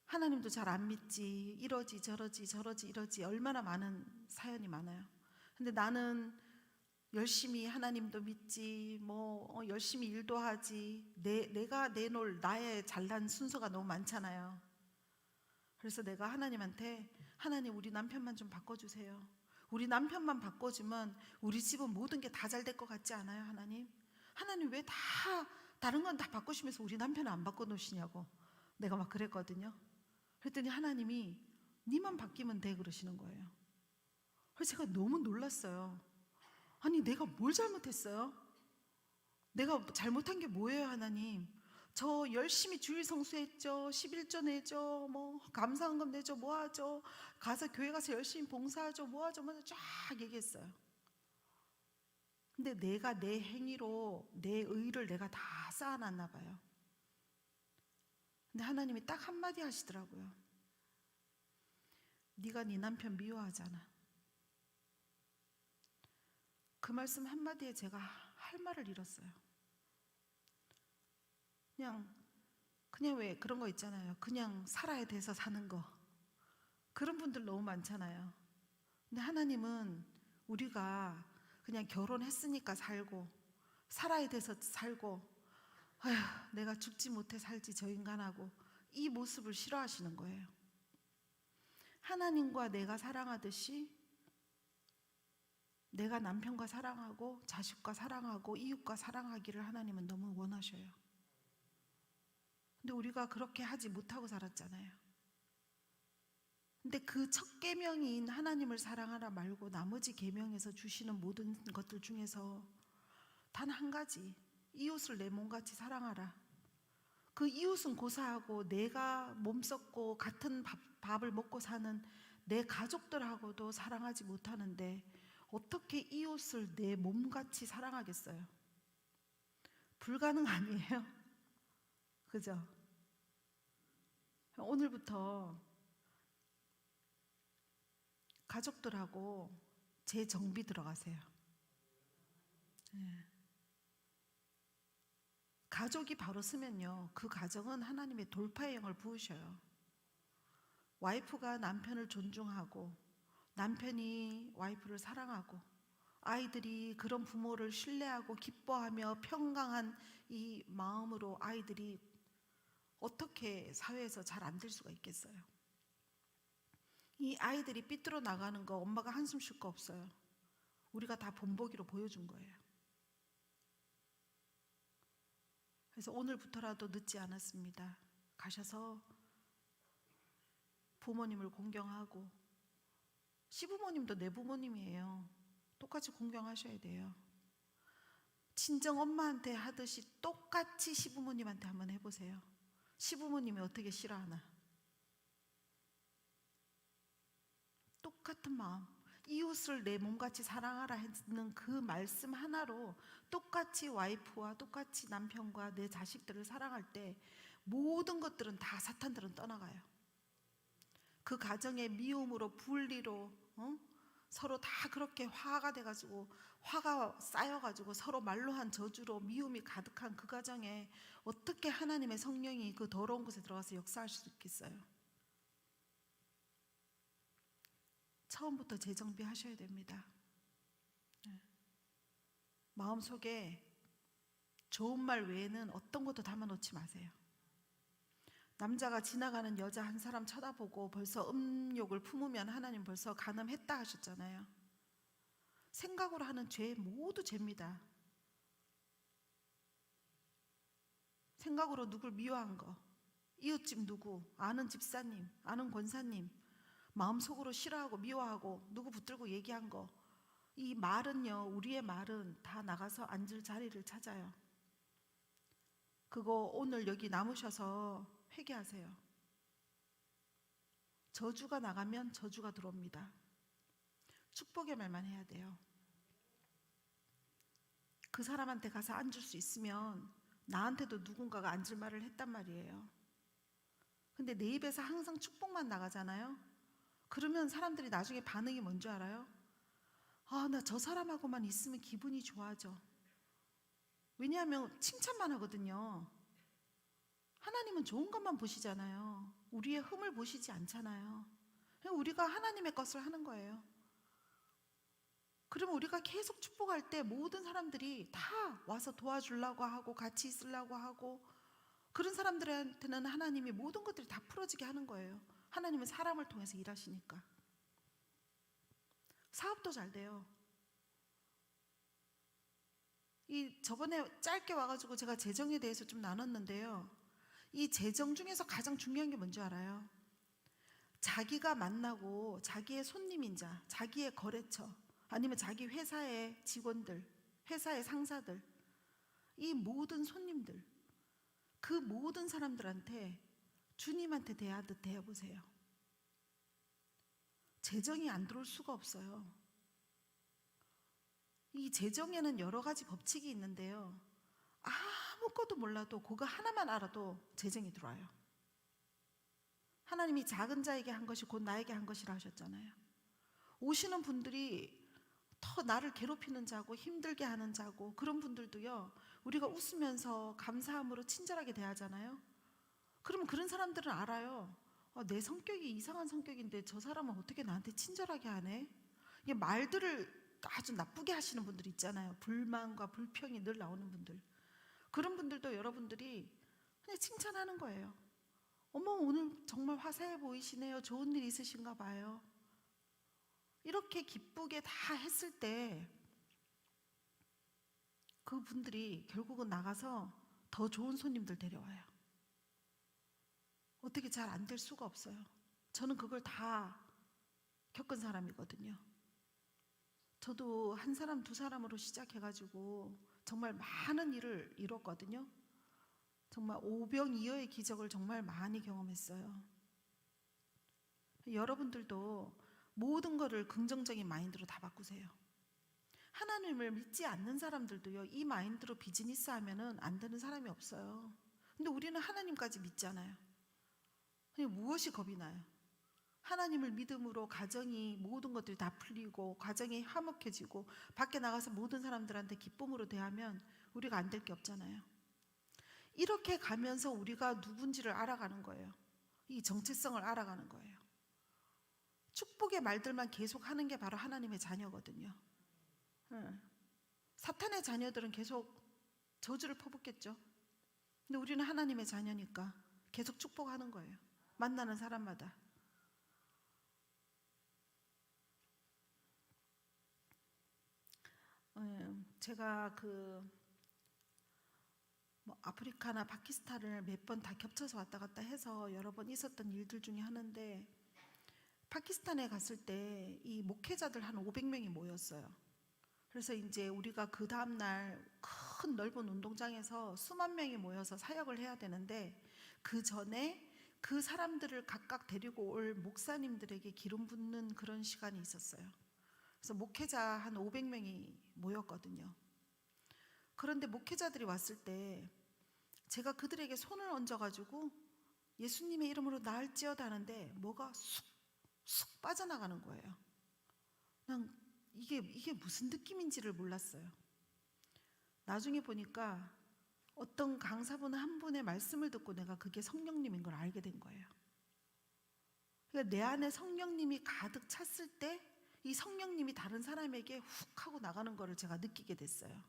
하나님도 잘 안 믿지. 이러지 저러지 저러지 이러지 얼마나 많은 사연이 많아요. 근데 나는 열심히 하나님도 믿지, 열심히 일도 하지. 내가 내놓을 나의 잘난 순서가 너무 많잖아요. 그래서 내가 하나님한테, 하나님 우리 남편만 좀 바꿔주세요. 우리 남편만 바꿔주면 우리 집은 모든 게 다 잘 될 것 같지 않아요, 하나님? 하나님 왜 다른 건 다 바꾸시면서 우리 남편은 안 바꿔놓으시냐고 내가 막 그랬거든요. 그랬더니 하나님이 니만 바뀌면 돼 그러시는 거예요. 그래서 제가 너무 놀랐어요. 아니 내가 뭘 잘못했어요? 내가 잘못한 게 뭐예요, 하나님? 저 열심히 주일 성수했죠. 11조 내죠. 감사헌금 내죠. 뭐 하죠? 가서 교회 가서 열심히 봉사하죠. 뭐 하죠? 쫙 얘기했어요. 근데 내가 내 행위로 내 의를 내가 다 쌓아놨나 봐요. 근데 하나님이 딱 한마디 하시더라고요. 네가 네 남편 미워하잖아. 그 말씀 한마디에 제가 할 말을 잃었어요. 그냥 그냥 왜 그런 거 있잖아요. 그냥 살아야 돼서 사는 거. 그런 분들 너무 많잖아요. 근데 하나님은 우리가 그냥 결혼했으니까 살고 살아야 돼서 살고 아휴 내가 죽지 못해 살지 저 인간하고 이 모습을 싫어하시는 거예요. 하나님과 내가 사랑하듯이 내가 남편과 사랑하고 자식과 사랑하고 이웃과 사랑하기를 하나님은 너무 원하셔요. 근데 우리가 그렇게 하지 못하고 살았잖아요. 근데 그 첫 계명인 하나님을 사랑하라 말고 나머지 계명에서 주시는 모든 것들 중에서 단 한 가지, 이웃을 내 몸같이 사랑하라. 그 이웃은 고사하고 내가 몸 썩고 같은 밥을 먹고 사는 내 가족들하고도 사랑하지 못하는데 어떻게 이웃을 내 몸같이 사랑하겠어요? 불가능 아니에요? 그죠? 오늘부터 가족들하고 재정비 들어가세요. 네. 가족이 바로 서면요, 그 가정은 하나님의 돌파의 영을 부으셔요. 와이프가 남편을 존중하고 남편이 와이프를 사랑하고 아이들이 그런 부모를 신뢰하고 기뻐하며 평강한 이 마음으로 아이들이 어떻게 사회에서 잘 안 될 수가 있겠어요? 이 아이들이 삐뚤어 나가는 거 엄마가 한숨 쉴 거 없어요. 우리가 다 본보기로 보여준 거예요. 그래서 오늘부터라도 늦지 않았습니다. 가셔서 부모님을 공경하고, 시부모님도 내 부모님이에요. 똑같이 공경하셔야 돼요. 친정 엄마한테 하듯이 똑같이 시부모님한테 한번 해보세요. 시부모님이 어떻게 싫어하나? 똑같은 마음, 이웃을 내 몸같이 사랑하라 했는 그 말씀 하나로 똑같이 와이프와 똑같이 남편과 내 자식들을 사랑할 때 모든 것들은 다 사탄들은 떠나가요. 그 가정의 미움으로 분리로 서로 다 그렇게 화가 돼가지고 화가 쌓여가지고 서로 말로 한 저주로 미움이 가득한 그 가정에 어떻게 하나님의 성령이 그 더러운 곳에 들어가서 역사하실 수 있겠어요? 처음부터 재정비하셔야 됩니다. 마음속에 좋은 말 외에는 어떤 것도 담아놓지 마세요. 남자가 지나가는 여자 한 사람 쳐다보고 벌써 음욕을 품으면 하나님 벌써 간음했다 하셨잖아요. 생각으로 하는 죄 모두 죄입니다. 생각으로 누굴 미워한 거, 이웃집 누구, 아는 집사님, 아는 권사님, 마음속으로 싫어하고 미워하고 누구 붙들고 얘기한 거, 이 말은요, 우리의 말은 다 나가서 앉을 자리를 찾아요. 그거 오늘 여기 남으셔서 회개하세요. 저주가 나가면 저주가 들어옵니다. 축복의 말만 해야 돼요. 그 사람한테 가서 앉을 수 있으면 나한테도 누군가가 앉을 말을 했단 말이에요. 근데 내 입에서 항상 축복만 나가잖아요. 그러면 사람들이 나중에 반응이 뭔지 알아요? 아, 나 저 사람하고만 있으면 기분이 좋아져. 왜냐하면 칭찬만 하거든요. 하나님은 좋은 것만 보시잖아요. 우리의 흠을 보시지 않잖아요. 우리가 하나님의 것을 하는 거예요. 그러면 우리가 계속 축복할 때 모든 사람들이 다 와서 도와주려고 하고 같이 있으려고 하고, 그런 사람들한테는 하나님이 모든 것들이 다 풀어지게 하는 거예요. 하나님은 사람을 통해서 일하시니까. 사업도 잘 돼요. 저번에 짧게 와가지고 제가 재정에 대해서 좀 나눴는데요. 이 재정 중에서 가장 중요한 게 뭔지 알아요? 자기가 만나고 자기의 손님인 자, 자기의 거래처, 아니면 자기 회사의 직원들, 회사의 상사들, 이 모든 손님들, 그 모든 사람들한테 주님한테 대하듯 대해보세요. 재정이 안 들어올 수가 없어요. 이 재정에는 여러 가지 법칙이 있는데요. 아무것도 몰라도 그거 하나만 알아도 재정이 들어와요. 하나님이 작은 자에게 한 것이 곧 나에게 한 것이라 하셨잖아요. 오시는 분들이 더 나를 괴롭히는 자고 힘들게 하는 자고, 그런 분들도요, 우리가 웃으면서 감사함으로 친절하게 대하잖아요. 그러면 그런 사람들은 알아요. 내 성격이 이상한 성격인데 저 사람은 어떻게 나한테 친절하게 하네? 이게 말들을 아주 나쁘게 하시는 분들 있잖아요. 불만과 불평이 늘 나오는 분들. 그런 분들도 여러분들이 그냥 칭찬하는 거예요. 어머, 오늘 정말 화사해 보이시네요. 좋은 일 있으신가 봐요. 이렇게 기쁘게 다 했을 때 그분들이 결국은 나가서 더 좋은 손님들 데려와요. 어떻게 잘 안 될 수가 없어요. 저는 그걸 다 겪은 사람이거든요. 저도 한 사람 두 사람으로 시작해가지고 정말 많은 일을 이뤘거든요. 정말 오병이어의 기적을 정말 많이 경험했어요. 여러분들도 모든 거를 긍정적인 마인드로 다 바꾸세요. 하나님을 믿지 않는 사람들도요, 이 마인드로 비즈니스 하면은 안 되는 사람이 없어요. 근데 우리는 하나님까지 믿잖아요. 무엇이 겁이 나요? 하나님을 믿음으로 가정이 모든 것들이 다 풀리고 가정이 화목해지고 밖에 나가서 모든 사람들한테 기쁨으로 대하면 우리가 안 될 게 없잖아요. 이렇게 가면서 우리가 누군지를 알아가는 거예요. 이 정체성을 알아가는 거예요. 축복의 말들만 계속 하는 게 바로 하나님의 자녀거든요. 사탄의 자녀들은 계속 저주를 퍼붓겠죠. 근데 우리는 하나님의 자녀니까 계속 축복하는 거예요. 만나는 사람마다. 제가 아프리카나 파키스탄을 몇 번 다 겹쳐서 왔다 갔다 해서 여러 번 있었던 일들 중에 하나인데, 파키스탄에 갔을 때 이 목회자들 한 500명이 모였어요. 그래서 이제 우리가 그 다음날 큰 넓은 운동장에서 수만 명이 모여서 사역을 해야 되는데, 그 전에 그 사람들을 각각 데리고 올 목사님들에게 기름 붓는 그런 시간이 있었어요. 그래서 목회자 한 500명이 모였거든요. 그런데 목회자들이 왔을 때 제가 그들에게 손을 얹어가지고 예수님의 이름으로 나을지어다 하는데 뭐가 쑥 빠져나가는 거예요. 난 이게 무슨 느낌인지를 몰랐어요. 나중에 보니까 어떤 강사분 한 분의 말씀을 듣고 내가 그게 성령님인 걸 알게 된 거예요. 그러니까 내 안에 성령님이 가득 찼을 때 이 성령님이 다른 사람에게 훅 하고 나가는 거를 제가 느끼게 됐어요.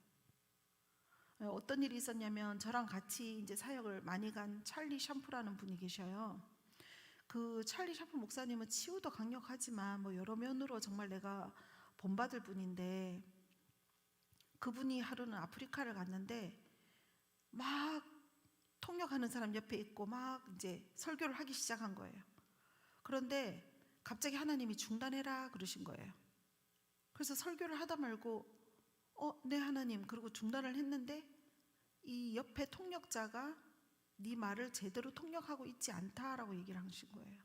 어떤 일이 있었냐면, 저랑 같이 이제 사역을 많이 간 찰리 샴프라는 분이 계셔요. 그 찰리 샴프 목사님은 치유도 강력하지만 뭐 여러 면으로 정말 내가 본받을 분인데, 그분이 하루는 아프리카를 갔는데 막 통역하는 사람 옆에 있고 막 이제 설교를 하기 시작한 거예요. 그런데 갑자기 하나님이 중단해라 그러신 거예요. 그래서 설교를 하다 말고 네 하나님, 그리고 중단을 했는데 이 옆에 통역자가 네 말을 제대로 통역하고 있지 않다라고 얘기를 하신 거예요.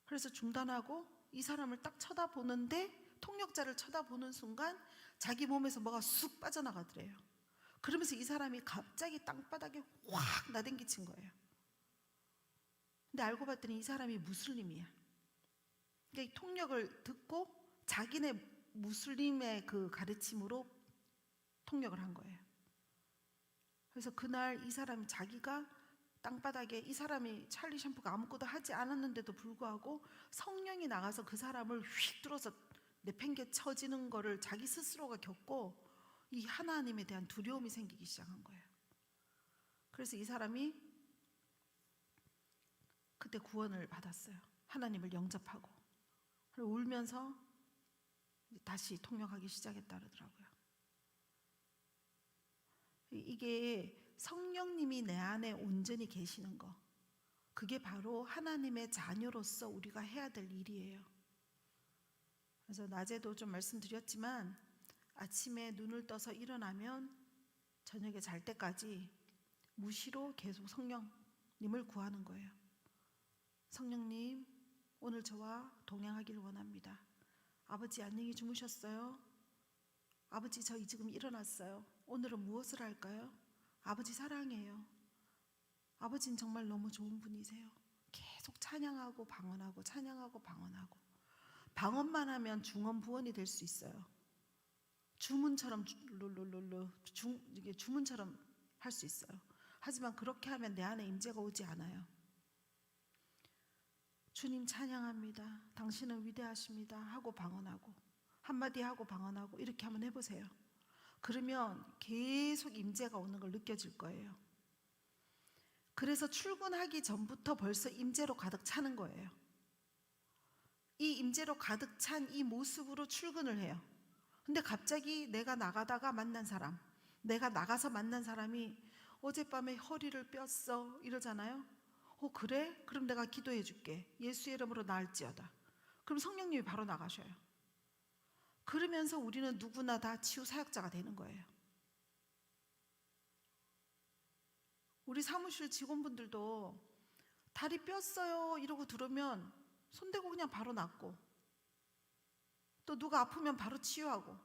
그래서 중단하고 이 사람을 딱 쳐다보는데, 통역자를 쳐다보는 순간 자기 몸에서 뭐가 쑥 빠져나가더래요. 그러면서 이 사람이 갑자기 땅바닥에 확 나댕기친 거예요. 근데 알고 봤더니 이 사람이 무슬림이야. 그러니까 이 통역을 듣고 자기네 무슬림의 그 가르침으로 통역을 한 거예요. 그래서 그날 이 사람이 자기가 땅바닥에, 이 사람이 찰리 샴푸가 아무것도 하지 않았는데도 불구하고 성령이 나가서 그 사람을 휙 들어서 내팽개 쳐지는 거를 자기 스스로가 겪고 이 하나님에 대한 두려움이 생기기 시작한 거예요. 그래서 이 사람이 그때 구원을 받았어요. 하나님을 영접하고. 그리고 울면서 다시 통역하기 시작했다 그러더라고요. 이게 성령님이 내 안에 온전히 계시는 거, 그게 바로 하나님의 자녀로서 우리가 해야 될 일이에요. 그래서 낮에도 좀 말씀드렸지만, 아침에 눈을 떠서 일어나면 저녁에 잘 때까지 무시로 계속 성령님을 구하는 거예요. 성령님, 오늘 저와 동행하기를 원합니다. 아버지, 안녕히 주무셨어요? 아버지, 저 지금 일어났어요. 오늘은 무엇을 할까요? 아버지 사랑해요. 아버지는 정말 너무 좋은 분이세요. 계속 찬양하고 방언하고 찬양하고 방언하고. 방언만 하면 중언부언이 될 수 있어요. 주문처럼 이게 주문처럼 할 수 있어요. 하지만 그렇게 하면 내 안에 임재가 오지 않아요. 주님 찬양합니다. 당신은 위대하십니다. 하고 방언하고 한마디 하고 방언하고 이렇게 한번 해보세요. 그러면 계속 임재가 오는 걸 느껴질 거예요. 그래서 출근하기 전부터 벌써 임재로 가득 차는 거예요. 이 임재로 가득 찬 이 모습으로 출근을 해요. 근데 갑자기 내가 나가다가 만난 사람, 내가 나가서 만난 사람이 어젯밤에 허리를 뼈어 이러잖아요. 그래? 그럼 내가 기도해 줄게. 예수의 이름으로 나을지어다. 그럼 성령님이 바로 나가셔요. 그러면서 우리는 누구나 다 치유 사역자가 되는 거예요. 우리 사무실 직원분들도 다리 뼈어요 이러고 들으면 손대고 그냥 바로 낫고, 또 누가 아프면 바로 치유하고,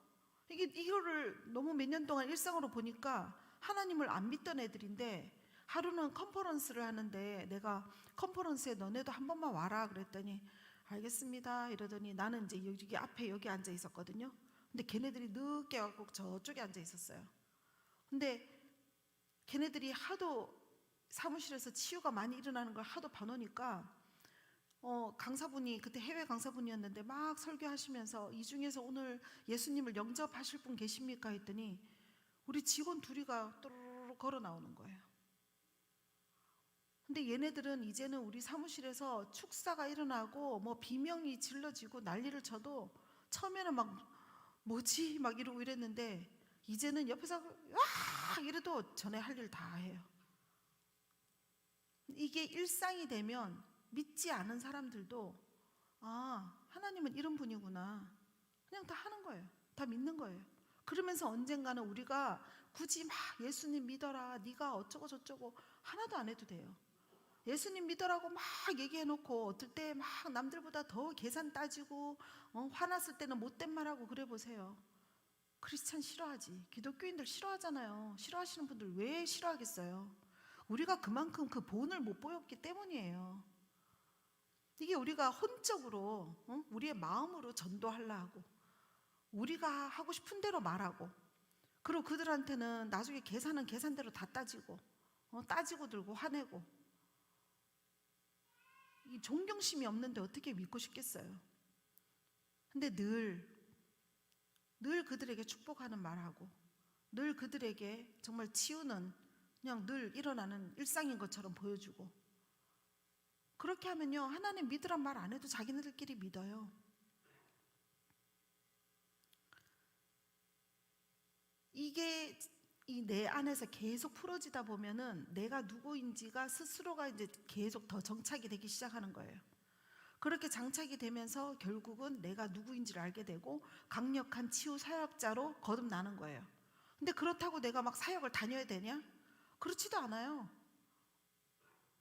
이거를 너무 몇 년 동안 일상으로 보니까 하나님을 안 믿던 애들인데, 하루는 컨퍼런스를 하는데 내가 컨퍼런스에 너네도 한 번만 와라 그랬더니 알겠습니다 이러더니 나는 이제 여기 앞에 여기 앉아 있었거든요. 근데 걔네들이 늦게 와서 저쪽에 앉아 있었어요. 근데 걔네들이 하도 사무실에서 치유가 많이 일어나는 걸 하도 봐놓으니까 강사분이 그때 해외 강사분이었는데 막 설교하시면서 이 중에서 오늘 예수님을 영접하실 분 계십니까 했더니 우리 직원 둘이가 또르르 걸어 나오는 거예요. 근데 얘네들은 이제는 우리 사무실에서 축사가 일어나고 뭐 비명이 질러지고 난리를 쳐도 처음에는 막 뭐지 막 이러고 이랬는데 이제는 옆에서 와 이래도 전에 할 일 다 해요. 이게 일상이 되면 믿지 않은 사람들도 하나님은 이런 분이구나 그냥 다 하는 거예요. 다 믿는 거예요. 그러면서 언젠가는 우리가 굳이 막 예수님 믿어라 네가 어쩌고 저쩌고 하나도 안 해도 돼요. 예수님 믿으라고 막 얘기해놓고 어떨 때 막 남들보다 더 계산 따지고 화났을 때는 못된 말하고 그래 보세요. 크리스찬 싫어하지. 기독교인들 싫어하잖아요. 싫어하시는 분들 왜 싫어하겠어요? 우리가 그만큼 그 본을 못 보였기 때문이에요. 이게 우리가 혼적으로 우리의 마음으로 전도하려 하고 우리가 하고 싶은 대로 말하고, 그리고 그들한테는 나중에 계산은 계산대로 다 따지고 따지고 들고 화내고, 이 존경심이 없는데 어떻게 믿고 싶겠어요? 근데 늘 그들에게 축복하는 말하고 늘 그들에게 정말 치유는 그냥 늘 일어나는 일상인 것처럼 보여주고, 그렇게 하면요 하나님 믿으란 말 안 해도 자기네들끼리 믿어요. 이게 이 내 안에서 계속 풀어지다 보면은 내가 누구인지가 스스로가 이제 계속 더 정착이 되기 시작하는 거예요. 그렇게 장착이 되면서 결국은 내가 누구인지를 알게 되고 강력한 치유 사역자로 거듭나는 거예요. 근데 그렇다고 내가 막 사역을 다녀야 되냐? 그렇지도 않아요.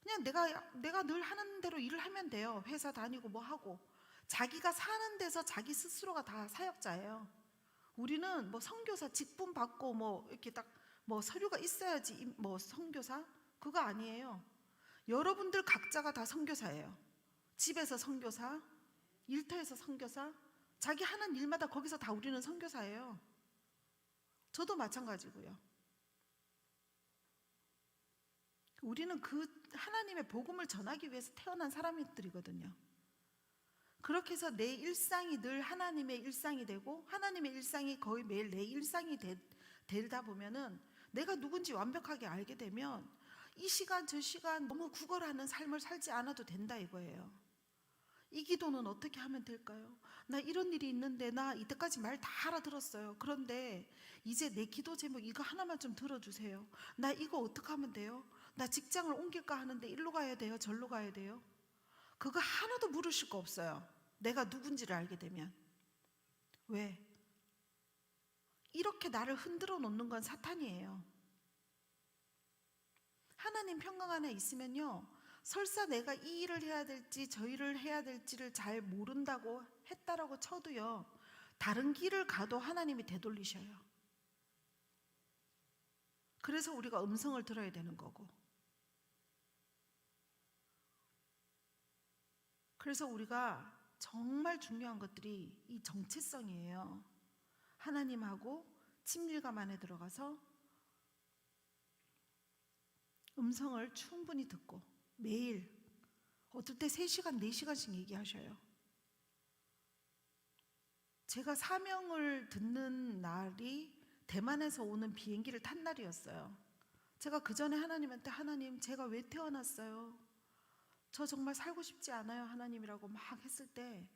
그냥 내가 늘 하는 대로 일을 하면 돼요. 회사 다니고 뭐 하고. 자기가 사는 데서 자기 스스로가 다 사역자예요. 우리는 뭐 선교사 직분 받고 뭐 이렇게 딱 뭐 서류가 있어야지 뭐 선교사? 그거 아니에요. 여러분들 각자가 다 선교사예요. 집에서 선교사, 일터에서 선교사, 자기 하는 일마다 거기서 다 우리는 선교사예요. 저도 마찬가지고요. 우리는 그 하나님의 복음을 전하기 위해서 태어난 사람들이거든요. 그렇게 해서 내 일상이 늘 하나님의 일상이 되고 하나님의 일상이 거의 매일 내 일상이 되다 보면은 내가 누군지 완벽하게 알게 되면 이 시간 저 시간 너무 구걸하는 삶을 살지 않아도 된다 이거예요. 이 기도는 어떻게 하면 될까요? 나 이런 일이 있는데 나 이때까지 말 다 알아들었어요. 그런데 이제 내 기도 제목 이거 하나만 좀 들어주세요. 나 이거 어떻게 하면 돼요? 나 직장을 옮길까 하는데 일로 가야 돼요? 절로 가야 돼요? 그거 하나도 물으실 거 없어요. 내가 누군지를 알게 되면. 왜? 이렇게 나를 흔들어 놓는 건 사탄이에요. 하나님 평강 안에 있으면요 설사 내가 이 일을 해야 될지 저 일을 해야 될지를 잘 모른다고 했다라고 쳐도요 다른 길을 가도 하나님이 되돌리셔요. 그래서 우리가 음성을 들어야 되는 거고, 그래서 우리가 정말 중요한 것들이 이 정체성이에요. 하나님하고 친밀감 안에 들어가서 음성을 충분히 듣고 매일 어떨 때 3시간, 4시간씩 얘기하셔요. 제가 사명을 듣는 날이 대만에서 오는 비행기를 탄 날이었어요. 제가 그 전에 하나님한테 하나님 제가 왜 태어났어요? 저 정말 살고 싶지 않아요 하나님이라고 막 했을 때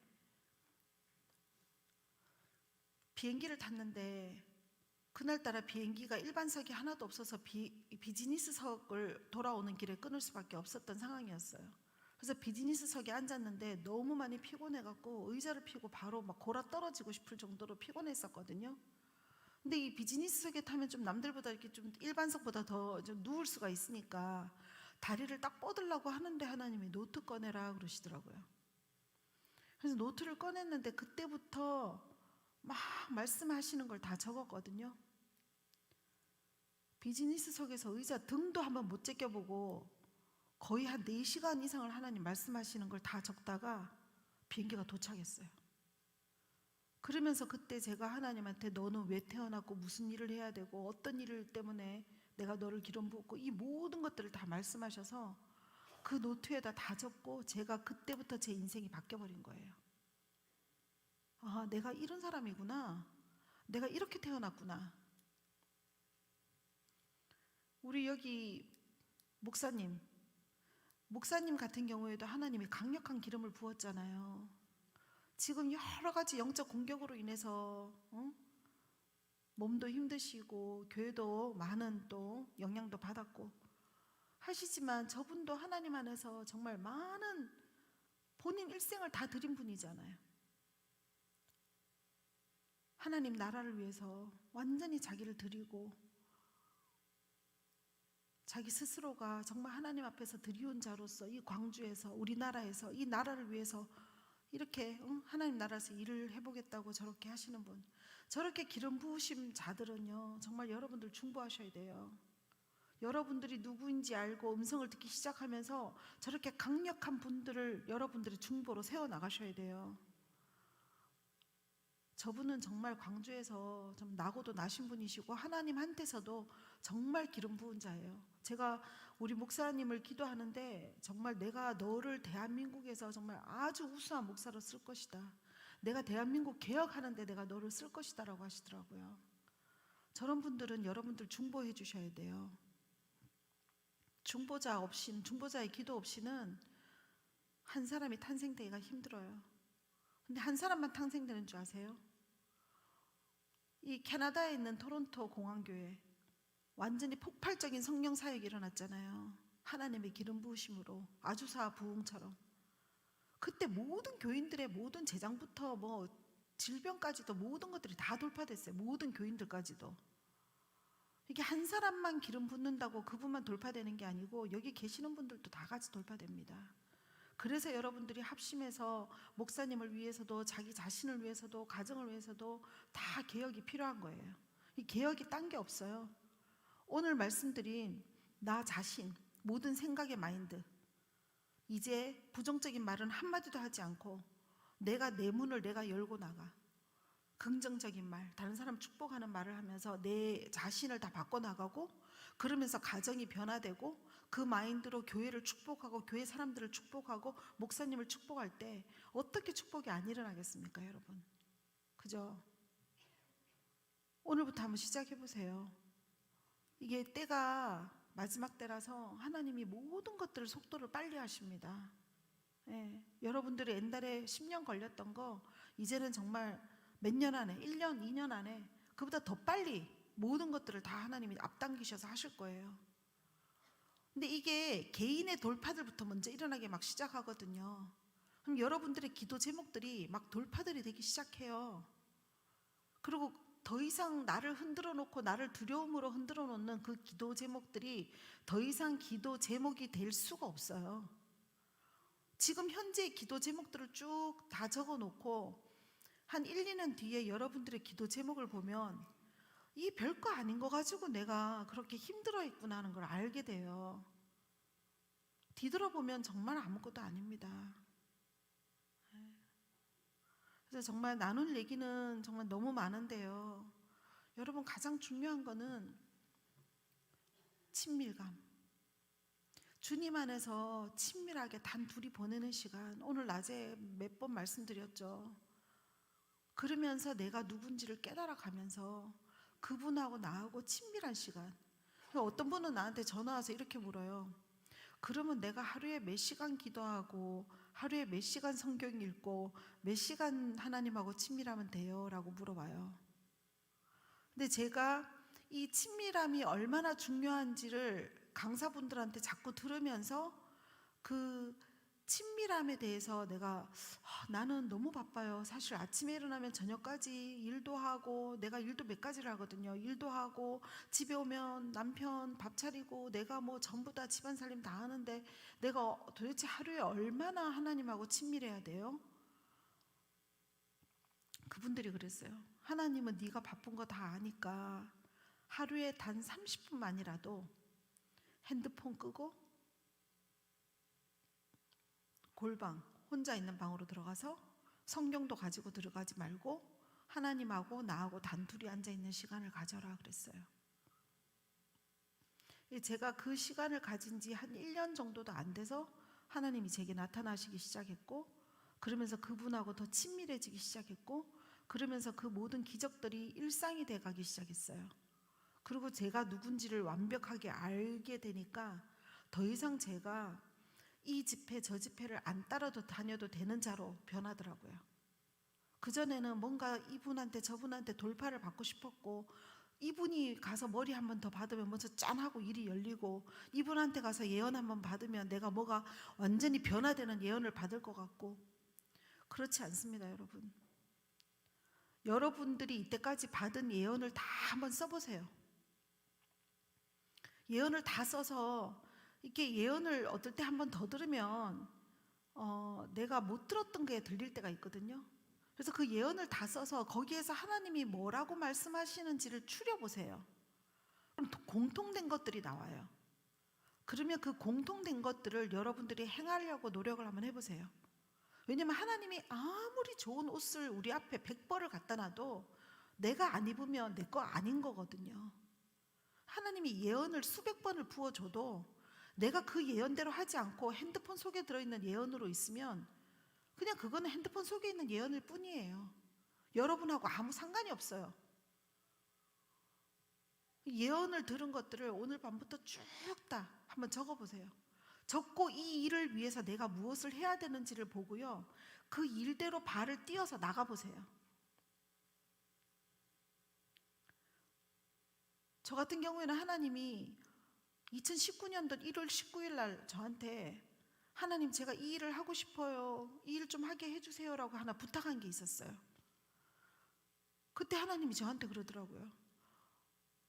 비행기를 탔는데 그날따라 비행기가 일반석이 하나도 없어서 비즈니스석을 돌아오는 길에 끊을 수밖에 없었던 상황이었어요. 그래서 비즈니스석에 앉았는데 너무 많이 피곤해갖고 의자를 펴고 바로 막 골아 떨어지고 싶을 정도로 피곤했었거든요. 근데 이 비즈니스석에 타면 좀 남들보다 이렇게 좀 일반석보다 더 좀 누울 수가 있으니까 다리를 딱 뻗으려고 하는데 하나님이 노트 꺼내라 그러시더라고요. 그래서 노트를 꺼냈는데 그때부터 막 말씀하시는 걸 다 적었거든요. 비즈니스석에서 의자 등도 한번 못 제껴보고 거의 한 4시간 이상을 하나님 말씀하시는 걸 다 적다가 비행기가 도착했어요. 그러면서 그때 제가 하나님한테 너는 왜 태어났고 무슨 일을 해야 되고 어떤 일 때문에 내가 너를 기름 부었고 이 모든 것들을 다 말씀하셔서 그 노트에다 다 적고 제가 그때부터 제 인생이 바뀌어버린 거예요. 아, 내가 이런 사람이구나. 내가 이렇게 태어났구나. 우리 여기 목사님 같은 경우에도 하나님이 강력한 기름을 부었잖아요. 지금 여러 가지 영적 공격으로 인해서 몸도 힘드시고 교회도 많은 또 영향도 받았고 하시지만 저분도 하나님 안에서 정말 많은 본인 일생을 다 드린 분이잖아요. 하나님 나라를 위해서 완전히 자기를 드리고 자기 스스로가 정말 하나님 앞에서 드리운 자로서 이 광주에서 우리나라에서 이 나라를 위해서 이렇게 하나님 나라에서 일을 해보겠다고 저렇게 하시는 분, 저렇게 기름 부으심 자들은요 정말 여러분들 중보하셔야 돼요. 여러분들이 누구인지 알고 음성을 듣기 시작하면서 저렇게 강력한 분들을 여러분들의 중보로 세워나가셔야 돼요. 저분은 정말 광주에서 좀 나고도 나신 분이시고 하나님한테서도 정말 기름 부은 자예요. 제가 우리 목사님을 기도하는데 정말 내가 너를 대한민국에서 정말 아주 우수한 목사로 쓸 것이다. 내가 대한민국 개혁하는데 내가 너를 쓸 것이다 라고 하시더라고요. 저런 분들은 여러분들 중보해 주셔야 돼요. 중보자의 기도 없이는 한 사람이 탄생되기가 힘들어요. 근데 한 사람만 탄생되는 줄 아세요? 이 캐나다에 있는 토론토 공항교회 완전히 폭발적인 성령 사역이 일어났잖아요. 하나님의 기름 부으심으로 아주사 부흥처럼. 그때 모든 교인들의 모든 재장부터 뭐 질병까지도 모든 것들이 다 돌파됐어요. 모든 교인들까지도. 이게 한 사람만 기름 붓는다고 그분만 돌파되는 게 아니고 여기 계시는 분들도 다 같이 돌파됩니다. 그래서 여러분들이 합심해서 목사님을 위해서도 자기 자신을 위해서도 가정을 위해서도 다 개혁이 필요한 거예요. 이 개혁이 딴 게 없어요. 오늘 말씀드린 나 자신, 모든 생각의 마인드, 이제 부정적인 말은 한마디도 하지 않고 내가 내 문을 내가 열고 나가 긍정적인 말, 다른 사람 축복하는 말을 하면서 내 자신을 다 바꿔나가고 그러면서 가정이 변화되고 그 마인드로 교회를 축복하고 교회 사람들을 축복하고 목사님을 축복할 때 어떻게 축복이 안 일어나겠습니까 여러분? 그죠? 오늘부터 한번 시작해 보세요. 이게 때가 마지막 때라서 하나님이 모든 것들을 속도를 빨리 하십니다. 예, 여러분들이 옛날에 10년 걸렸던 거 이제는 정말 몇 년 안에 1년, 2년 안에 그보다 더 빨리 모든 것들을 다 하나님이 앞당기셔서 하실 거예요. 근데 이게 개인의 돌파들부터 먼저 일어나기 막 시작하거든요. 그럼 여러분들의 기도 제목들이 막 돌파들이 되기 시작해요. 그리고 더 이상 나를 흔들어 놓고 나를 두려움으로 흔들어 놓는 그 기도 제목들이 더 이상 기도 제목이 될 수가 없어요. 지금 현재 기도 제목들을 쭉 다 적어 놓고 한 1, 2년 뒤에 여러분들의 기도 제목을 보면 이 별거 아닌 거 가지고 내가 그렇게 힘들어 있구나 하는 걸 알게 돼요. 뒤돌아보면 정말 아무것도 아닙니다. 그래서 정말 나눌 얘기는 정말 너무 많은데요. 여러분 가장 중요한 거는 친밀감. 주님 안에서 친밀하게 단 둘이 보내는 시간, 오늘 낮에 몇 번 말씀드렸죠. 그러면서 내가 누군지를 깨달아 가면서 그분하고 나하고 친밀한 시간. 어떤 분은 나한테 전화 와서 이렇게 물어요. 그러면 내가 하루에 몇 시간 기도하고 하루에 몇 시간 성경 읽고 몇 시간 하나님하고 친밀하면 돼요? 라고 물어봐요. 근데 제가 이 친밀함이 얼마나 중요한지를 강사분들한테 자꾸 들으면서 그 친밀함에 대해서 내가 나는 너무 바빠요. 사실 아침에 일어나면 저녁까지 일도 하고, 내가 일도 몇 가지를 하거든요. 일도 하고 집에 오면 남편 밥 차리고 내가 뭐 전부 다 집안 살림 다 하는데 내가 도대체 하루에 얼마나 하나님하고 친밀해야 돼요? 그분들이 그랬어요. 하나님은 네가 바쁜 거 다 아니까 하루에 단 30분만이라도 핸드폰 끄고 골방, 혼자 있는 방으로 들어가서 성경도 가지고 들어가지 말고 하나님하고 나하고 단둘이 앉아있는 시간을 가져라 그랬어요. 제가 그 시간을 가진 지 한 1년 정도도 안 돼서 하나님이 제게 나타나시기 시작했고, 그러면서 그분하고 더 친밀해지기 시작했고, 그러면서 그 모든 기적들이 일상이 돼가기 시작했어요. 그리고 제가 누군지를 완벽하게 알게 되니까 더 이상 제가 이 집회 저 집회를 안 따라도 다녀도 되는 자로 변하더라고요. 그전에는 뭔가 이분한테 저분한테 돌파를 받고 싶었고, 이분이 가서 머리 한 번 더 받으면 먼저 짠하고 일이 열리고, 이분한테 가서 예언 한 번 받으면 내가 뭐가 완전히 변화되는 예언을 받을 것 같고, 그렇지 않습니다. 여러분, 여러분들이 이때까지 받은 예언을 다 한번 써보세요. 예언을 다 써서 이렇게 예언을 어떨 때 한 번 더 들으면 내가 못 들었던 게 들릴 때가 있거든요. 그래서 그 예언을 다 써서 거기에서 하나님이 뭐라고 말씀하시는지를 추려보세요. 그럼 공통된 것들이 나와요. 그러면 그 공통된 것들을 여러분들이 행하려고 노력을 한번 해보세요. 왜냐면 하나님이 아무리 좋은 옷을 우리 앞에 100벌을 갖다 놔도 내가 안 입으면 내 거 아닌 거거든요. 하나님이 예언을 수백 번을 부어줘도 내가 그 예언대로 하지 않고 핸드폰 속에 들어있는 예언으로 있으면 그냥 그거는 핸드폰 속에 있는 예언일 뿐이에요. 여러분하고 아무 상관이 없어요. 예언을 들은 것들을 오늘 밤부터 쭉 다 한번 적어보세요. 적고 이 일을 위해서 내가 무엇을 해야 되는지를 보고요, 그 일대로 발을 띄어서 나가보세요. 저 같은 경우에는 하나님이 2019년도 1월 19일 날 저한테 하나님 제가 이 일을 하고 싶어요, 이 일 좀 하게 해주세요라고 하나 부탁한 게 있었어요. 그때 하나님이 저한테 그러더라고요.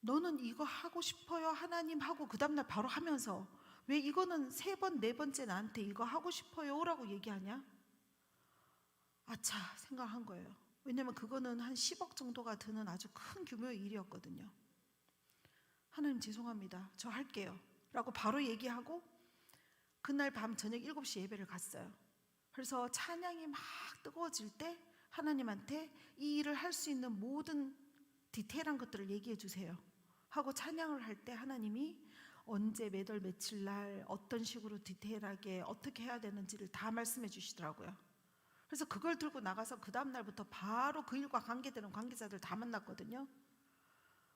너는 이거 하고 싶어요 하나님 하고 그 다음날 바로 하면서 왜 이거는 3번 4번째 나한테 이거 하고 싶어요 라고 얘기하냐? 아차 생각한 거예요. 왜냐면 그거는 한 10억 정도가 드는 아주 큰 규모의 일이었거든요. 하나님 죄송합니다, 저 할게요 라고 바로 얘기하고 그날 밤 저녁 7시 예배를 갔어요. 그래서 찬양이 막 뜨거워질 때 하나님한테 이 일을 할 수 있는 모든 디테일한 것들을 얘기해 주세요 하고 찬양을 할 때 하나님이 언제 몇 월 며칠 날 어떤 식으로 디테일하게 어떻게 해야 되는지를 다 말씀해 주시더라고요. 그래서 그걸 들고 나가서 그 다음 날부터 바로 그 일과 관계되는 관계자들 다 만났거든요.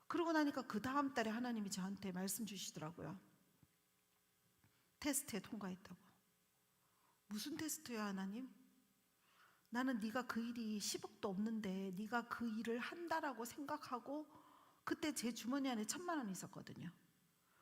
그러고 나니까 그 다음 달에 하나님이 저한테 말씀 주시더라고요. 테스트에 통과했다고. 무슨 테스트야 하나님? 나는 네가 그 일이 10억도 없는데 네가 그 일을 한다라고 생각하고 그때 제 주머니 안에 1,000만 원이 있었거든요.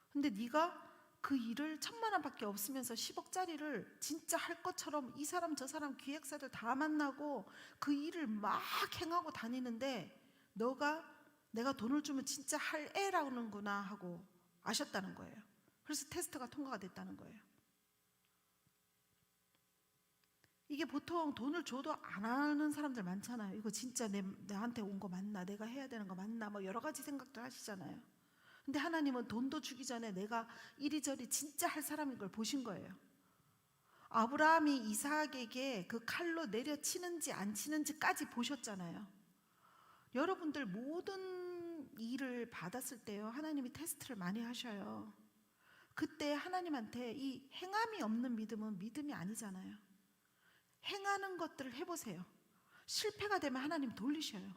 근데 네가 그 일을 1,000만 원밖에 없으면서 10억짜리를 진짜 할 것처럼 이 사람 저 사람 기획사들 다 만나고 그 일을 막 행하고 다니는데 너가 내가 돈을 주면 진짜 할 애라는구나 하고 아셨다는 거예요. 그래서 테스트가 통과가 됐다는 거예요. 이게 보통 돈을 줘도 안 하는 사람들 많잖아요. 이거 진짜 나한테 온 거 맞나? 내가 해야 되는 거 맞나? 뭐 여러 가지 생각들 하시잖아요. 근데 하나님은 돈도 주기 전에 내가 이리저리 진짜 할 사람인 걸 보신 거예요. 아브라함이 이삭에게 그 칼로 내려치는지 안 치는지까지 보셨잖아요. 여러분들 모든 일을 받았을 때요, 하나님이 테스트를 많이 하셔요. 그때 하나님한테 이 행함이 없는 믿음은 믿음이 아니잖아요. 행하는 것들을 해보세요. 실패가 되면 하나님 돌리셔요.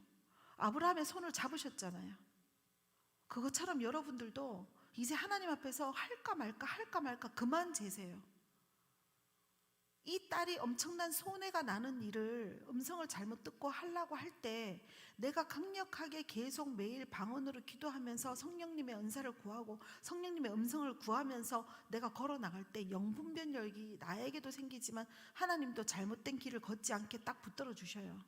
아브라함의 손을 잡으셨잖아요. 그것처럼 여러분들도 이제 하나님 앞에서 할까 말까 그만 재세요. 이 딸이 엄청난 손해가 나는 일을 음성을 잘못 듣고 하려고 할 때 내가 강력하게 계속 매일 방언으로 기도하면서 성령님의 은사를 구하고 성령님의 음성을 구하면서 내가 걸어 나갈 때 영분별력이 나에게도 생기지만 하나님도 잘못된 길을 걷지 않게 딱 붙들어 주셔요.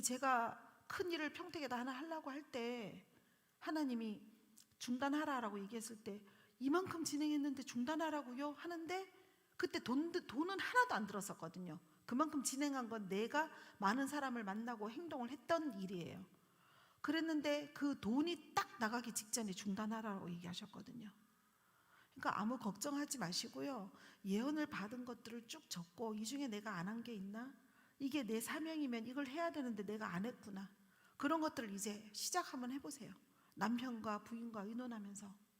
제가 큰 일을 평택에다 하나 하려고 할 때 하나님이 중단하라라고 얘기했을 때 이만큼 진행했는데 중단하라고요? 하는데 그때 돈은 하나도 안 들었었거든요. 그만큼 진행한 건 내가 많은 사람을 만나고 행동을 했던 일이에요. 그랬는데 그 돈이 딱 나가기 직전에 중단하라고 얘기하셨거든요. 그러니까 아무 걱정하지 마시고요. 예언을 받은 것들을 쭉 적고 이 중에 내가 안 한 게 있나? 이게 내 사명이면 이걸 해야 되는데 내가 안 했구나. 그런 것들을 이제 시작 한번 해보세요. 남편과 부인과 의논하면서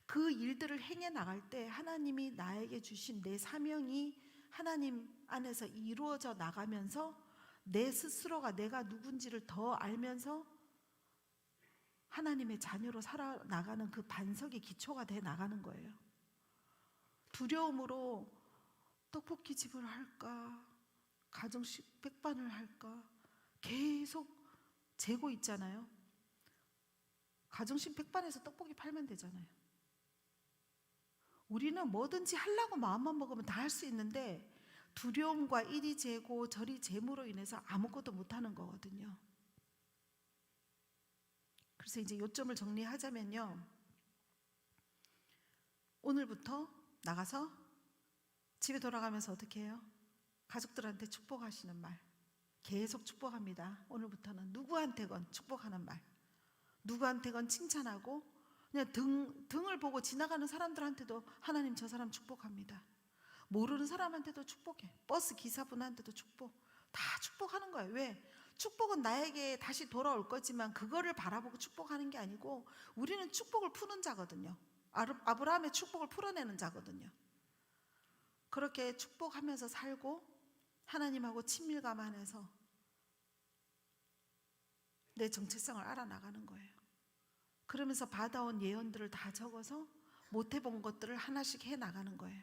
그 일들을 행해 나갈 때 하나님이 나에게 주신 내 사명이 하나님 안에서 이루어져 나가면서 내 스스로가 내가 누군지를 더 알면서 하나님의 자녀로 살아나가는 그 반석의 기초가 돼 나가는 거예요. 두려움으로 떡볶이 집을 할까? 가정식 백반을 할까? 계속 재고 있잖아요. 가정식 백반에서 떡볶이 팔면 되잖아요. 우리는 뭐든지 하려고 마음만 먹으면 다 할 수 있는데 두려움과 이리 재고 저리 재므로 인해서 아무것도 못하는 거거든요. 그래서 이제 요점을 정리하자면요. 오늘부터 나가서 집에 돌아가면서 어떻게 해요? 가족들한테 축복하시는 말 계속 축복합니다. 오늘부터는 누구한테건 축복하는 말, 누구한테건 칭찬하고 그냥 등을 보고 지나가는 사람들한테도 하나님 저 사람 축복합니다. 모르는 사람한테도 축복해. 버스 기사분한테도 축복. 다 축복하는 거예요. 왜? 축복은 나에게 다시 돌아올 거지만 그거를 바라보고 축복하는 게 아니고 우리는 축복을 푸는 자거든요. 아브라함의 축복을 풀어내는 자거든요. 그렇게 축복하면서 살고 하나님하고 친밀감 안에서 내 정체성을 알아나가는 거예요. 그러면서 받아온 예언들을 다 적어서 못 해본 것들을 하나씩 해나가는 거예요.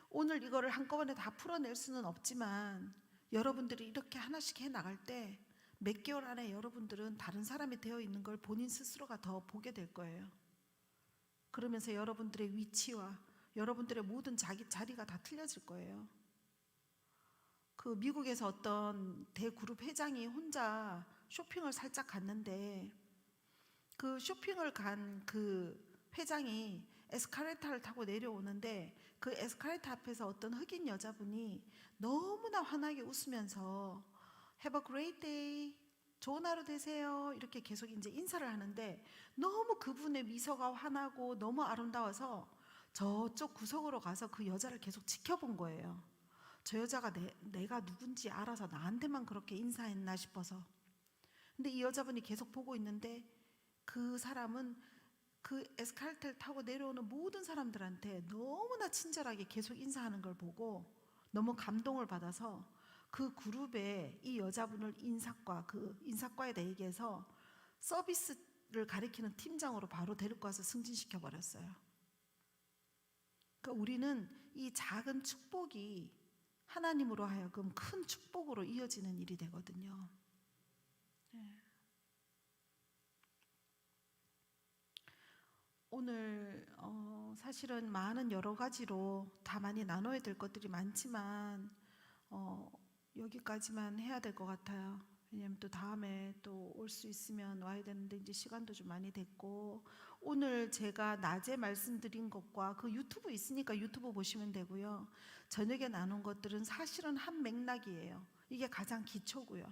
오늘 이거를 한꺼번에 다 풀어낼 수는 없지만 여러분들이 이렇게 하나씩 해나갈 때 몇 개월 안에 여러분들은 다른 사람이 되어 있는 걸 본인 스스로가 더 보게 될 거예요. 그러면서 여러분들의 위치와 여러분들의 모든 자리가 다 틀려질 거예요. 그 미국에서 어떤 대그룹 회장이 혼자 쇼핑을 살짝 갔는데 그 쇼핑을 간 그 회장이 에스카레이터를 타고 내려오는데 그 에스카레이터 앞에서 어떤 흑인 여자분이 너무나 환하게 웃으면서 Have a great day, 좋은 하루 되세요 이렇게 계속 이제 인사를 하는데 너무 그분의 미소가 환하고 너무 아름다워서 저쪽 구석으로 가서 그 여자를 계속 지켜본 거예요. 저 여자가 내가 누군지 알아서 나한테만 그렇게 인사했나 싶어서. 근데 이 여자분이 계속 보고 있는데 그 사람은 그 에스컬레이터를 타고 내려오는 모든 사람들한테 너무나 친절하게 계속 인사하는 걸 보고 너무 감동을 받아서 그 그룹에 이 여자분을 인사과에다 얘기해서 서비스를 가리키는 팀장으로 바로 데리고 와서 승진시켜 버렸어요. 그러니까 우리는 이 작은 축복이 하나님으로 하여금 큰 축복으로 이어지는 일이 되거든요. 오늘 사실은 많은 여러 가지로 다 많이 나눠야 될 것들이 많지만 여기까지만 해야 될 것 같아요. 왜냐하면 또 다음에 또 올 수 있으면 와야 되는데 이제 시간도 좀 많이 됐고 오늘 제가 낮에 말씀드린 것과 그 유튜브 있으니까 유튜브 보시면 되고요. 저녁에 나눈 것들은 사실은 한 맥락이에요. 이게 가장 기초고요.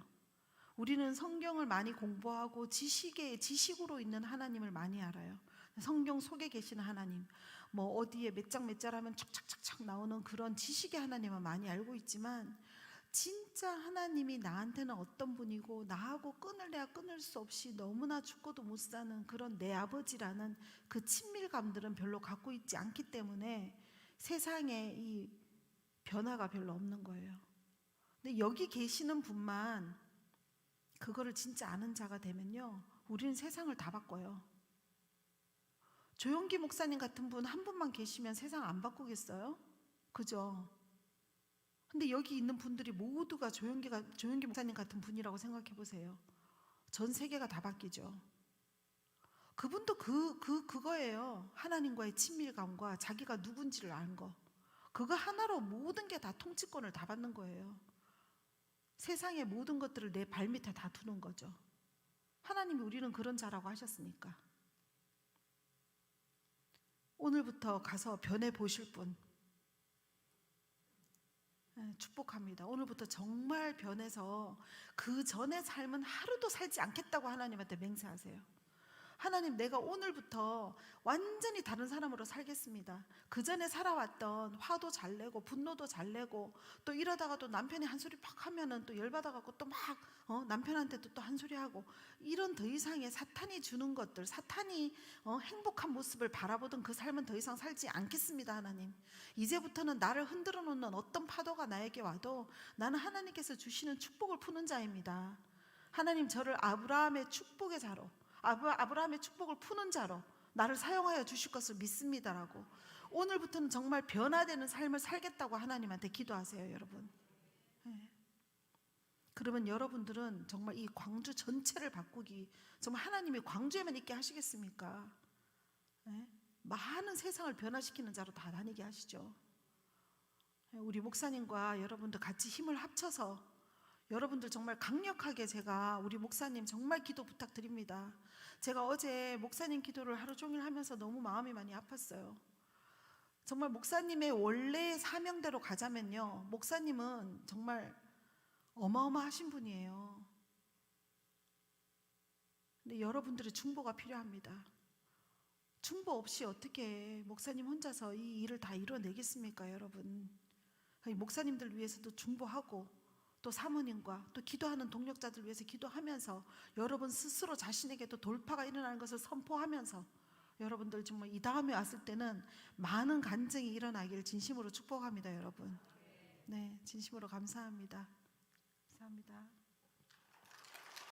우리는 성경을 많이 공부하고 지식으로 있는 하나님을 많이 알아요. 성경 속에 계시는 하나님, 뭐 어디에 몇 장 몇 절 하면 착착착착 나오는 그런 지식의 하나님은 많이 알고 있지만 진짜 하나님이 나한테는 어떤 분이고 나하고 끊을래야 끊을 수 없이 너무나 죽고도 못 사는 그런 내 아버지라는 그 친밀감들은 별로 갖고 있지 않기 때문에 세상에 이 변화가 별로 없는 거예요. 근데 여기 계시는 분만 그거를 진짜 아는 자가 되면요, 우리는 세상을 다 바꿔요. 조용기 목사님 같은 분 한 분만 계시면 세상 안 바꾸겠어요? 그죠? 근데 여기 있는 분들이 모두가 조용기 목사님 같은 분이라고 생각해 보세요. 전 세계가 다 바뀌죠. 그분도 그거예요. 하나님과의 친밀감과 자기가 누군지를 아는 거. 그거 하나로 모든 게 다 통치권을 다 받는 거예요. 세상의 모든 것들을 내 발밑에 다 두는 거죠. 하나님이 우리는 그런 자라고 하셨으니까. 오늘부터 가서 변해 보실 분 축복합니다. 오늘부터 정말 변해서 그 전의 삶은 하루도 살지 않겠다고 하나님한테 맹세하세요. 하나님, 내가 오늘부터 완전히 다른 사람으로 살겠습니다. 그 전에 살아왔던 화도 잘 내고 분노도 잘 내고 또 이러다가 또 남편이 한 소리 팍 하면은 또 열받아갖고 또 막 남편한테도 또 한 소리 하고, 이런 더 이상의 사탄이 주는 것들, 사탄이 행복한 모습을 바라보던 그 삶은 더 이상 살지 않겠습니다. 하나님, 이제부터는 나를 흔들어 놓는 어떤 파도가 나에게 와도 나는 하나님께서 주시는 축복을 푸는 자입니다. 하나님, 저를 아브라함의 축복의 자로, 아브라함의 축복을 푸는 자로 나를 사용하여 주실 것을 믿습니다라고 오늘부터는 정말 변화되는 삶을 살겠다고 하나님한테 기도하세요, 여러분. 네. 그러면 여러분들은 정말 이 광주 전체를 바꾸기, 정말 하나님이 광주에만 있게 하시겠습니까? 네? 많은 세상을 변화시키는 자로 다 다니게 하시죠. 우리 목사님과 여러분들 같이 힘을 합쳐서 여러분들 정말 강력하게 제가 우리 목사님 정말 기도 부탁드립니다. 제가 어제 목사님 기도를 하루 종일 하면서 너무 마음이 많이 아팠어요. 정말 목사님의 원래의 사명대로 가자면요, 목사님은 정말 어마어마하신 분이에요. 근데 여러분들의 중보가 필요합니다. 중보 없이 어떻게 목사님 혼자서 이 일을 다 이뤄내겠습니까, 여러분? 목사님들 위해서도 중보하고 또 사모님과 또 기도하는 동력자들 위해서 기도하면서 여러분 스스로 자신에게도 돌파가 일어나는 것을 선포하면서 여러분들 정말 이 다음에 왔을 때는 많은 간증이 일어나기를 진심으로 축복합니다, 여러분. 네, 진심으로 감사합니다. 감사합니다.